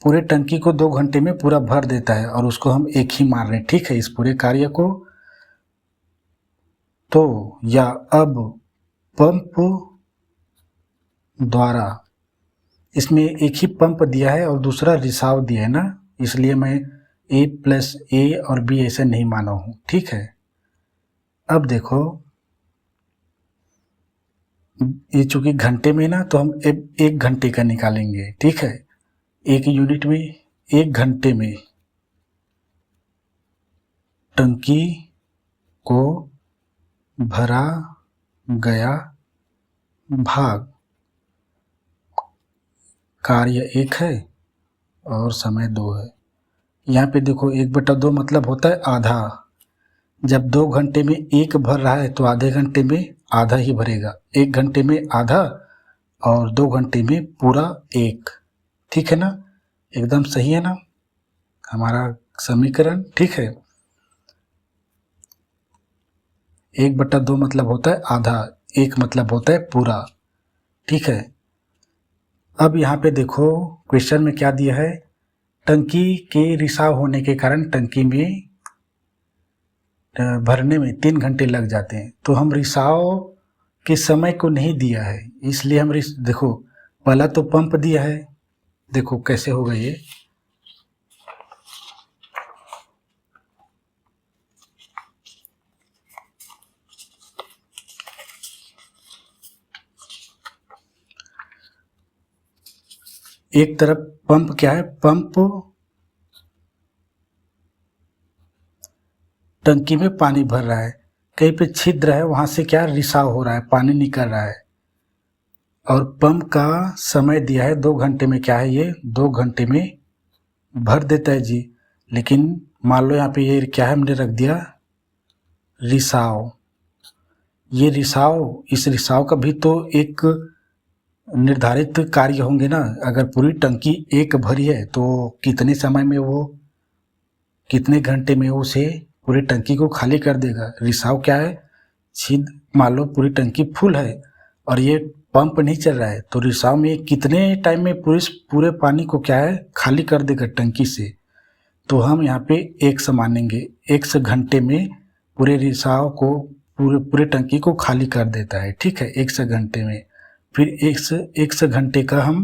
पूरे टंकी को 2 घंटे में पूरा भर देता है और उसको हम एक ही मान रहे हैं, ठीक है, इस पूरे कार्य को। तो या अब पंप द्वारा, इसमें एक ही पंप दिया है और दूसरा रिसाव दिया है ना, इसलिए मैं a प्लस ए और b ऐसे नहीं माना हूँ, ठीक है। अब देखो ये चूंकि घंटे में ना, तो हम 1 घंटे का निकालेंगे, ठीक है। 1 यूनिट में 1 घंटे में टंकी को भरा गया भाग कार्य 1 है और समय 2 है। यहाँ पे देखो 1/2 मतलब होता है आधा। जब 2 घंटे में 1 भर रहा है तो आधे घंटे में आधा ही भरेगा, 1 घंटे में आधा और 2 घंटे में पूरा 1, ठीक है ना, एकदम सही है ना हमारा समीकरण, ठीक है। 1/2 मतलब होता है आधा, 1 मतलब होता है पूरा, ठीक है। अब यहाँ पे देखो क्वेश्चन में क्या दिया है, टंकी के रिसाव होने के कारण टंकी में भरने में 3 घंटे लग जाते हैं। तो हम रिसाव के समय को नहीं दिया है, इसलिए हम देखो पहला तो पंप दिया है, देखो कैसे होगा ये, एक तरफ पंप क्या है, पंप टंकी में पानी भर रहा है, कहीं पे छिद्र है वहां से क्या रिसाव हो रहा है, पानी निकल रहा है। और पंप का समय दिया है 2 घंटे में, क्या है ये 2 घंटे में भर देता है जी। लेकिन मान लो यहाँ पे ये क्या है, हमने रख दिया रिसाव। ये रिसाव, इस रिसाव का भी तो एक निर्धारित कार्य होंगे ना। अगर पूरी टंकी 1 भरी है तो कितने समय में वो, कितने घंटे में उसे पूरी टंकी को खाली कर देगा। रिसाव क्या है, छिद्र, मान लो पूरी टंकी फुल है और ये पंप नहीं चल रहा है, तो रिसाव में कितने टाइम में पूरे पानी को क्या है खाली कर देगा टंकी से। तो हम यहाँ पे 1 से मानेंगे, 1 घंटे में पूरे रिसाव को पूरे टंकी को खाली कर देता है, ठीक है, 1 घंटे में। फिर 1 घंटे का हम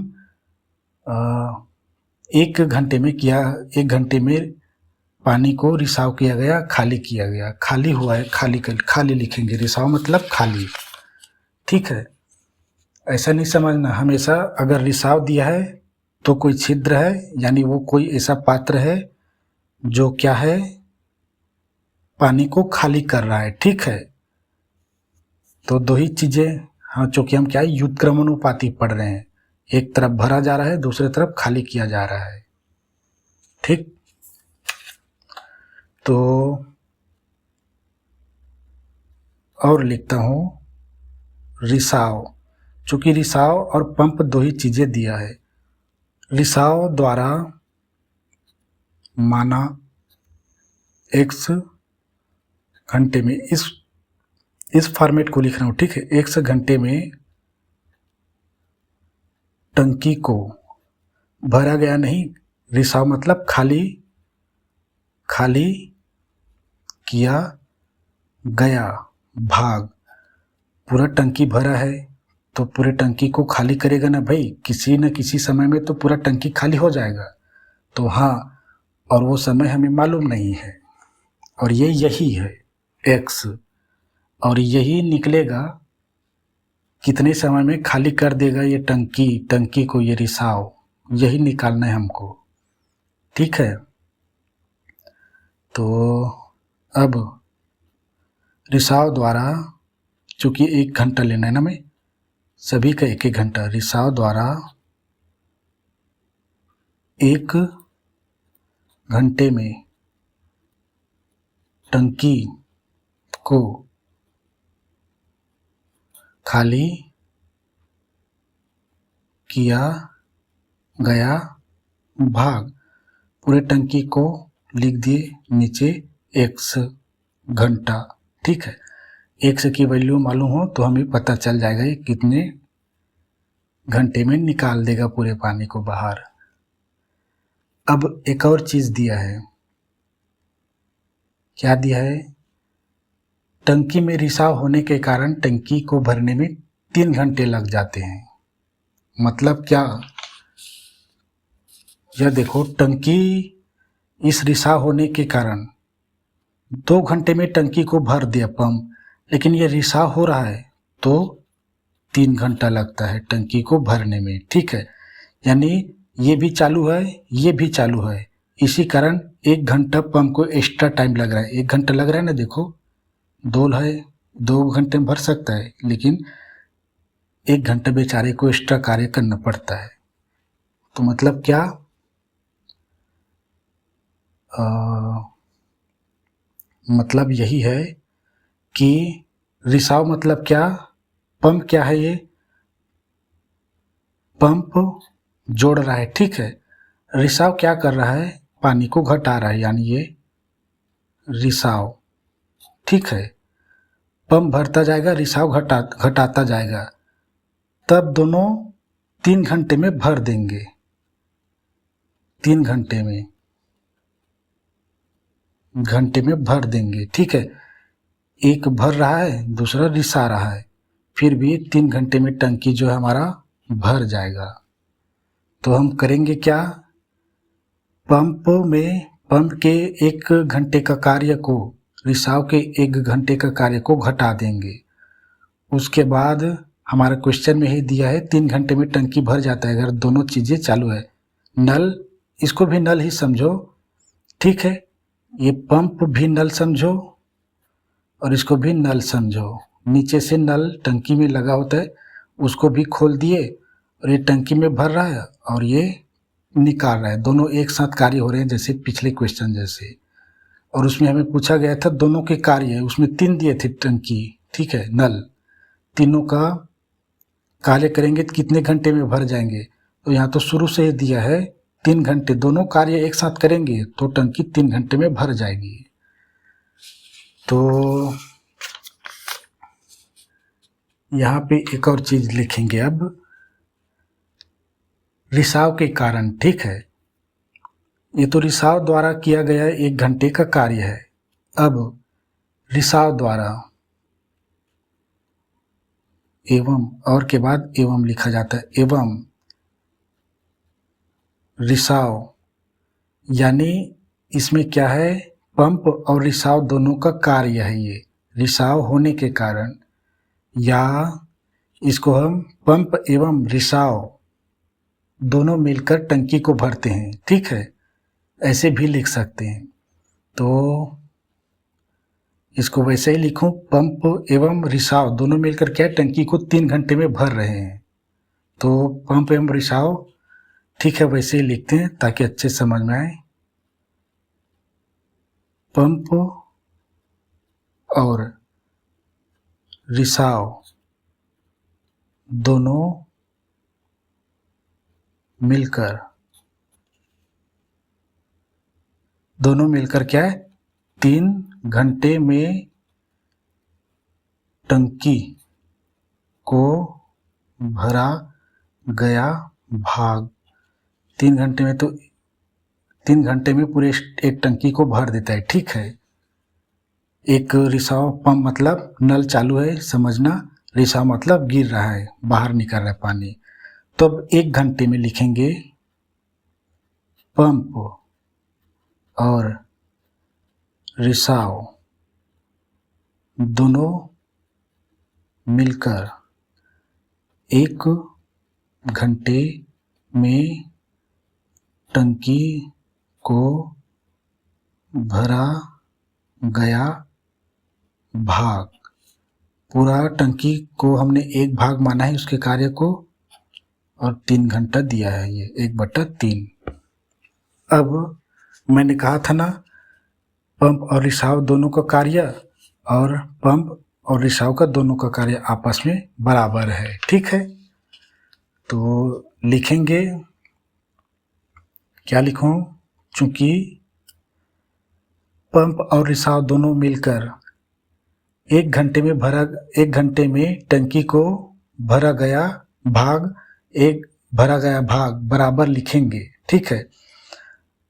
1 घंटे में किया, 1 घंटे में पानी को रिसाव किया गया, खाली किया गया, खाली हुआ है, खाली लिखेंगे, रिसाव मतलब खाली, ठीक है। ऐसा नहीं समझना, हमेशा अगर रिसाव दिया है तो कोई छिद्र है, यानी वो कोई ऐसा पात्र है जो क्या है पानी को खाली कर रहा है, ठीक है। तो 2 ही चीजें, हाँ, चूंकि हम क्या है व्युत्क्रमानुपाती पढ़ रहे हैं, एक तरफ भरा जा रहा है, दूसरी तरफ खाली किया जा रहा है, ठीक। तो और लिखता हूं रिसाव, चूंकि रिसाव और पंप 2 ही चीजें दिया है। रिसाव द्वारा माना x घंटे में, इस फॉर्मेट को लिख रहा हूं, ठीक है। 1 घंटे में टंकी को भरा गया, नहीं, रिसाव मतलब खाली किया गया भाग। पूरा टंकी भरा है तो पूरे टंकी को खाली करेगा ना भाई, किसी न किसी समय में तो पूरा टंकी खाली हो जाएगा। तो हाँ, और वो समय हमें मालूम नहीं है, और ये यही है x, और यही निकलेगा कितने समय में खाली कर देगा ये टंकी को, ये रिसाव, यही निकालना है हमको, ठीक है। तो अब रिसाव द्वारा, चूंकि 1 घंटा लेना है ना, मैं सभी का 1 घंटा, रिसाव द्वारा 1 घंटे में टंकी को खाली किया गया भाग, पूरे टंकी को लिख दिए नीचे x घंटा, ठीक है। x की वैल्यू मालूम हो तो हमें पता चल जाएगा ये कितने घंटे में निकाल देगा पूरे पानी को बाहर। अब एक और चीज़ दिया है, क्या दिया है? टंकी में रिसाव होने के कारण टंकी को भरने में 3 घंटे लग जाते हैं। मतलब क्या? यह देखो, टंकी इस रिसाव होने के कारण 2 घंटे में टंकी को भर दिया पंप, लेकिन ये रिसाव हो रहा है तो 3 घंटा लगता है टंकी को भरने में। ठीक है, यानी ये भी चालू है, ये भी चालू है, इसी कारण 1 घंटा पंप को एक्स्ट्रा टाइम लग रहा है। 1 घंटा लग रहा है ना, देखो दोल है, 2 घंटे में भर सकता है, लेकिन 1 घंटा बेचारे को एक्स्ट्रा कार्य करना पड़ता है। तो मतलब क्या? मतलब यही है कि रिसाव मतलब क्या? पंप क्या है? ये पंप जोड़ रहा है। ठीक है, रिसाव क्या कर रहा है? पानी को घटा रहा है, यानी ये रिसाव। ठीक है, पंप भरता जाएगा, रिसाव घटाता जाएगा, तब दोनों 3 घंटे में भर देंगे। 3 घंटे में भर देंगे। ठीक है, एक भर रहा है, दूसरा रिसा रहा है, फिर भी 3 घंटे में टंकी जो है हमारा भर जाएगा। तो हम करेंगे क्या? पंप के 1 घंटे का कार्य को, रिसाव के 1 घंटे का कार्य को घटा देंगे। उसके बाद हमारा क्वेश्चन में ही दिया है 3 घंटे में टंकी भर जाता है अगर दोनों चीज़ें चालू है। नल, इसको भी नल ही समझो। ठीक है, ये पंप भी नल समझो और इसको भी नल समझो। नीचे से नल टंकी में लगा होता है, उसको भी खोल दिए और ये टंकी में भर रहा है और ये निकाल रहा है। दोनों एक साथ कार्य हो रहे हैं, जैसे पिछले क्वेश्चन जैसे। और उसमें हमें पूछा गया था दोनों के कार्य है, उसमें 3 दिए थे टंकी। ठीक है, नल, तीनों का कार्य करेंगे तो कितने घंटे में भर जाएंगे? तो यहाँ तो शुरू से ही दिया है 3 घंटे, दोनों कार्य एक साथ करेंगे तो टंकी 3 घंटे में भर जाएगी। तो यहाँ पे एक और चीज लिखेंगे अब, रिसाव के कारण। ठीक है, ये तो रिसाव द्वारा किया गया 1 घंटे का कार्य है। अब रिसाव द्वारा, एवं और के बाद एवं लिखा जाता है, एवं रिसाव, यानी इसमें क्या है? पंप और रिसाव दोनों का कार्य है ये। रिसाव होने के कारण, या इसको हम पंप एवं रिसाव दोनों मिलकर टंकी को भरते हैं। ठीक है, ऐसे भी लिख सकते हैं। तो इसको वैसे ही लिखूं, पंप एवं रिसाव दोनों मिलकर क्या टंकी को 3 घंटे में भर रहे हैं। तो पंप एवं रिसाव, ठीक है, वैसे ही लिखते हैं ताकि अच्छे समझ में आए। पंप और रिसाव दोनों मिलकर क्या है? 3 घंटे में टंकी को भरा गया भाग। 3 घंटे में तो 3 घंटे में पूरे एक टंकी को भर देता है। ठीक है, एक रिसाव, पंप मतलब नल चालू है, समझना, रिसाव मतलब गिर रहा है, बाहर निकल रहा है पानी। तो अब 1 घंटे में लिखेंगे पंप और रिसाव दोनों मिलकर 1 घंटे में टंकी को भरा गया भाग। पूरा टंकी को हमने 1 भाग माना है उसके कार्य को, और 3 घंटा दिया है, ये 1/3। अब मैंने कहा था ना, पंप और रिसाव दोनों का कार्य, और पंप और रिसाव का दोनों का कार्य आपस में बराबर है। ठीक है, तो लिखेंगे, क्या लिखूं? चूंकि पंप और रिसाव दोनों मिलकर 1 घंटे में टंकी को भरा गया भाग एक भरा गया भाग बराबर लिखेंगे, ठीक है।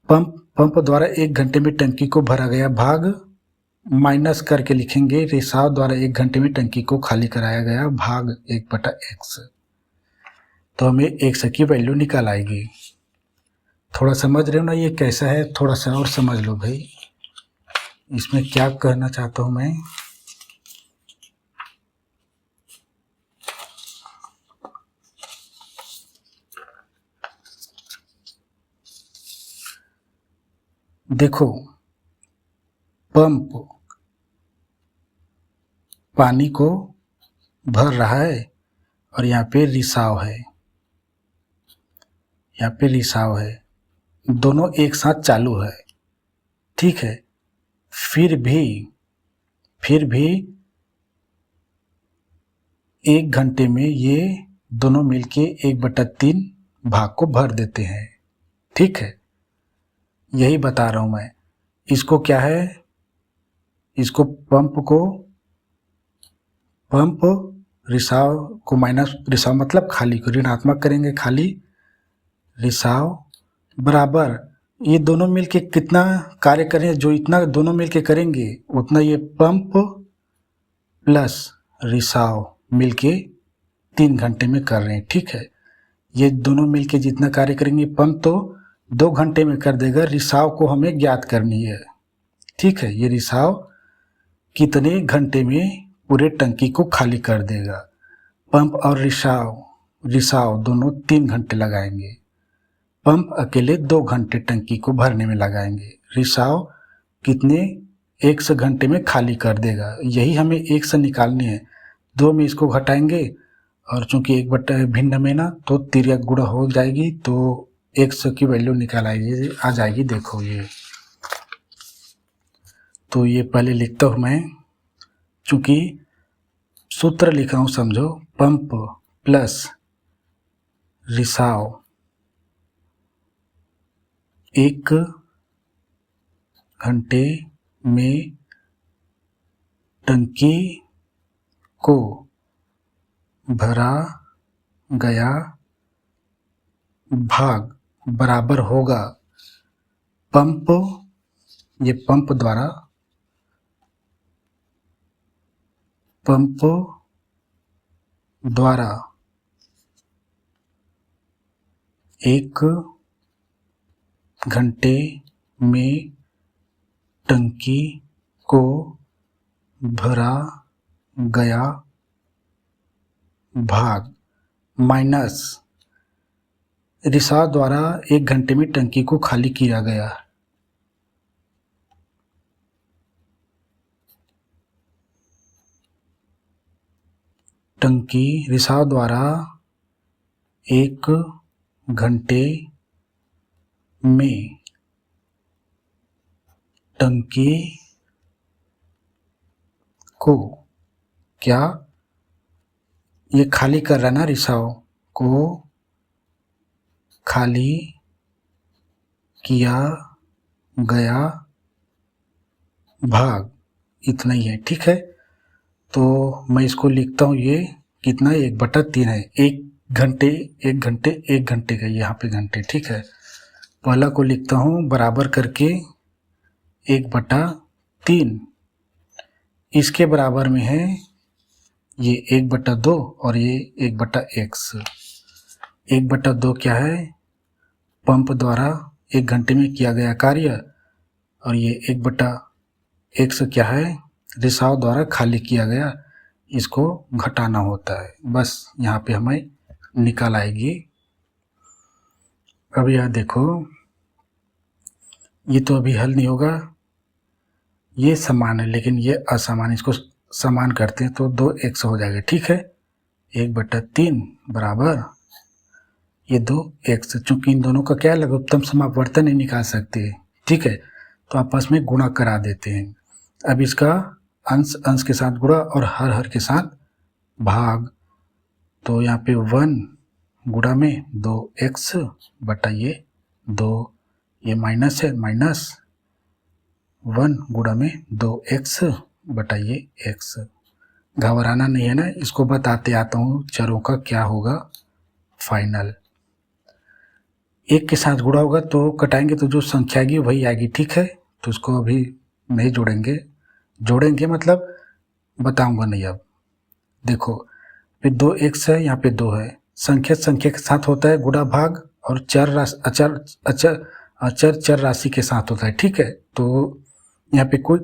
पंप द्वारा 1 घंटे में टंकी को भरा गया भाग माइनस करके लिखेंगे रिसाव द्वारा 1 घंटे में टंकी को खाली कराया गया भाग 1/x। तो हमें x की वैल्यू निकाल आएगी। थोड़ा समझ रहे हो ना ये कैसा है, थोड़ा सा और समझ लो भाई, इसमें क्या कहना चाहता हूँ मैं। देखो, पंप पानी को भर रहा है और यहाँ पे रिसाव है, यहाँ पे रिसाव है, दोनों एक साथ चालू है, ठीक है। फिर भी 1 घंटे में ये दोनों मिलके 1/3 भाग को भर देते हैं, ठीक है। यही बता रहा हूँ मैं। इसको क्या है, इसको पंप रिसाव को माइनस, रिसाव मतलब खाली को ऋणात्मक करेंगे, खाली रिसाव बराबर ये दोनों मिलके कितना कार्य करें, जो इतना दोनों मिलके करेंगे उतना ये पंप प्लस रिसाव मिलके 3 घंटे में कर रहे हैं, ठीक है। ये दोनों मिलके जितना कार्य करेंगे, पंप तो 2 घंटे में कर देगा, रिसाव को हमें ज्ञात करनी है, ठीक है। ये रिसाव कितने घंटे में पूरे टंकी को खाली कर देगा। पंप और रिसाव दोनों 3 घंटे लगाएंगे, पंप अकेले 2 घंटे टंकी को भरने में लगाएंगे, रिसाव कितने 1 घंटे में खाली कर देगा। यही हमें 1 निकालनी है। 2 में इसको घटाएंगे और चूंकि 1/, भिन्न में ना तो तिर्यक गुणा हो जाएगी, तो 100 की वैल्यू निकाल आ जाएगी। देखो ये, तो ये पहले लिखता हूँ मैं, चूंकि सूत्र लिख रहा हूँ समझो, पंप प्लस रिसाव 1 घंटे में टंकी को भरा गया भाग बराबर होगा पंप, ये पंप द्वारा 1 घंटे में टंकी को भरा गया भाग माइनस रिसाव द्वारा 1 घंटे में टंकी को खाली किया गया। टंकी रिसाव द्वारा 1 घंटे में टंकी को क्या, ये खाली कर रहा है ना, रिसाव को खाली किया गया भाग इतना ही है, ठीक है। तो मैं इसको लिखता हूँ, ये कितना 1/3 है, 1 घंटे का यहाँ पे घंटे, ठीक है। पहला को लिखता हूँ बराबर करके 1/3, इसके बराबर में है ये 1/2 और ये 1/x। 1/2 क्या है, पंप द्वारा 1 घंटे में किया गया कार्य, और ये 1/x क्या है, रिसाव द्वारा खाली किया गया, इसको घटाना होता है। बस यहाँ पे हमें निकाल आएगी। अब यह देखो, ये तो अभी हल नहीं होगा, ये समान है लेकिन ये असमान, इसको समान करते हैं तो 2x हो जाएगा, ठीक है। 1/3 बराबर ये 2x, चूंकि इन दोनों का क्या लघुत्तम समापवर्तन नहीं निकाल सकते, ठीक है, तो आपस में गुणा करा देते हैं। अब इसका अंश के साथ गुणा और हर के साथ भाग, तो यहाँ पे 1 गुणा में 2x बटा ये 2, ये माइनस है, माइनस 1 गुणा में 2x बटा ये x। घबराना नहीं है ना, इसको बताते आता हूँ चरों का क्या होगा फाइनल। एक के साथ गुणा होगा तो कटाएंगे तो जो संख्या आएगी वही आएगी, ठीक है। तो उसको अभी नहीं जोड़ेंगे मतलब बताऊंगा नहीं। अब देखो फिर 2x है, यहाँ पे 2 है, संख्या के साथ होता है गुणा भाग, और अचर चर राशि के साथ होता है, ठीक है। तो यहाँ पे कोई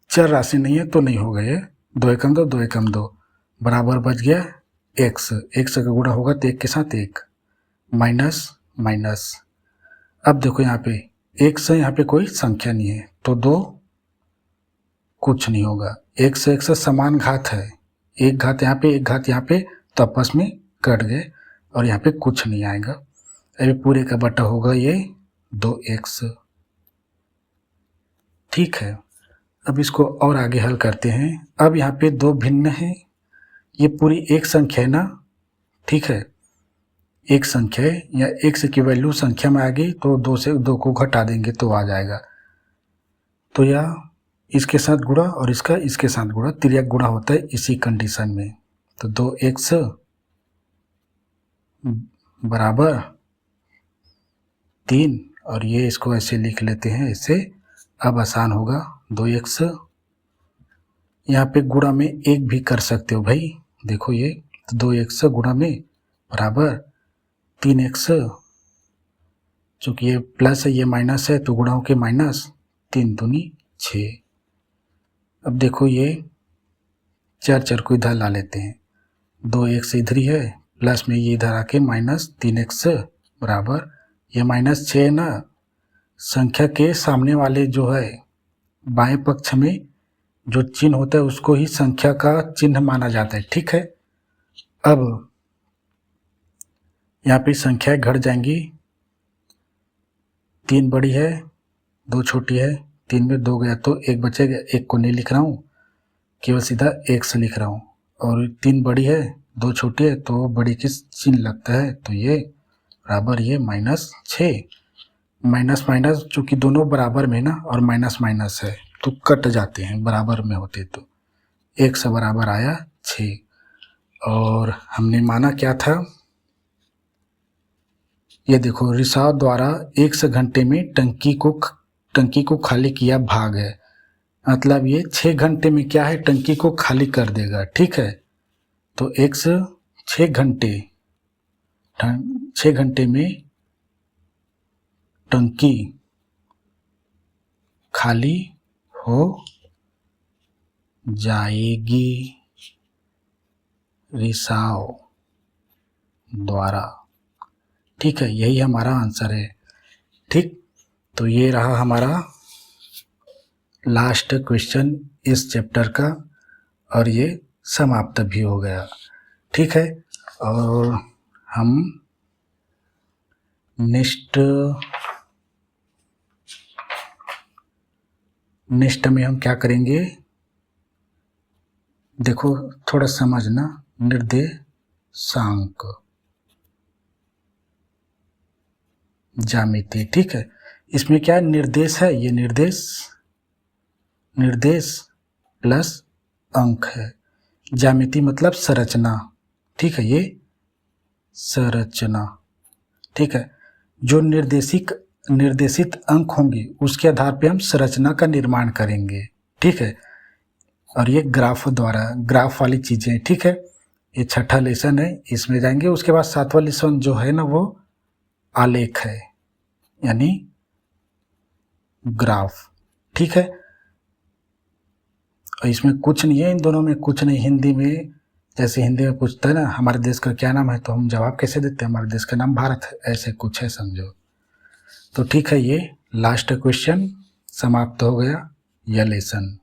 चर राशि नहीं है तो नहीं होगा ये। 2 एकम 2, 2 एकम 2 बराबर बच गया x का गुणा होगा तो 1 के साथ 1 माइनस। अब देखो यहाँ पे x है, यहाँ पे कोई संख्या नहीं है तो 2 कुछ नहीं होगा। x से समान घात है, एक घात यहाँ पे एक घात यहाँ पे, तो आपस में कट गए और यहाँ पे कुछ नहीं आएगा। अभी पूरे का बटा होगा ये 2x, ठीक है। अब इसको और आगे हल करते हैं। अब यहाँ पे 2 भिन्न है, ये पूरी एक संख्या है ना, ठीक है, एक संख्या है, या x की वैल्यू संख्या में आ गई तो 2 से 2 को घटा देंगे तो आ जाएगा। तो यह इसके साथ गुणा और इसके साथ गुणा, तिर्यक गुणा होता है इसी कंडीशन में। तो 2x बराबर 3, और ये इसको ऐसे लिख लेते हैं ऐसे, अब आसान होगा। 2x यहाँ पे गुणा में 1 भी कर सकते हो भाई, देखो ये, तो 2x गुणा में बराबर 3x, चूँकि ये प्लस है ये माइनस है तो गुणा होके माइनस, 3 दूनी 6। अब देखो ये चर को इधर ला लेते हैं, 2x इधर ही है, प्लस में ये इधर आके माइनस 3x बराबर, ये -6 है ना, संख्या के सामने वाले जो है बाएं पक्ष में जो चिन्ह होता है उसको ही संख्या का चिन्ह माना जाता है, ठीक है। अब यहाँ पे संख्याएं घट जाएंगी, 3 बड़ी है 2 छोटी है, 3 में 2 गया तो 1 बचेगा, 1 को नहीं लिख रहा हूँ, केवल सीधा 1 से लिख रहा हूँ, और 3 बड़ी है 2 छोटी है तो बड़ी किस चिन्ह लगता है, तो ये बराबर ये -6, माइनस चूँकि दोनों बराबर में ना, और माइनस है तो कट जाते हैं, बराबर में होते तो 1 से बराबर आया 6। और हमने माना क्या था, ये देखो रिसाव द्वारा 1 घंटे में टंकी को खाली किया भाग है, मतलब ये 6 घंटे में क्या है, टंकी को खाली कर देगा, ठीक है। तो 6 घंटे में टंकी खाली हो जाएगी रिसाव द्वारा, ठीक है, यही हमारा आंसर है, ठीक। तो ये रहा हमारा लास्ट क्वेश्चन इस चैप्टर का, और ये समाप्त भी हो गया, ठीक है। और हम नेक्स्ट में हम क्या करेंगे, देखो थोड़ा समझना, निर्देशांक ज्यामिति, ठीक है। इसमें क्या निर्देश है, ये निर्देश प्लस अंक है, ज्यामिति मतलब संरचना, ठीक है, ये संरचना, ठीक है। जो निर्देशित अंक होंगे उसके आधार पे हम संरचना का निर्माण करेंगे, ठीक है। और ये ग्राफ वाली चीजें, ठीक है। ये 6ठा लेसन है, इसमें जाएंगे। उसके बाद 7वां लेसन जो है ना वो आलेख है, यानी ग्राफ, ठीक है। और इसमें कुछ नहीं है, इन दोनों में कुछ नहीं। हिंदी में जैसे हिंदी में पूछता है ना हमारे देश का क्या नाम है, तो हम जवाब कैसे देते हैं, हमारे देश का नाम भारत है, ऐसे कुछ है, समझो। तो ठीक है, ये लास्ट क्वेश्चन समाप्त हो गया यह लेसन।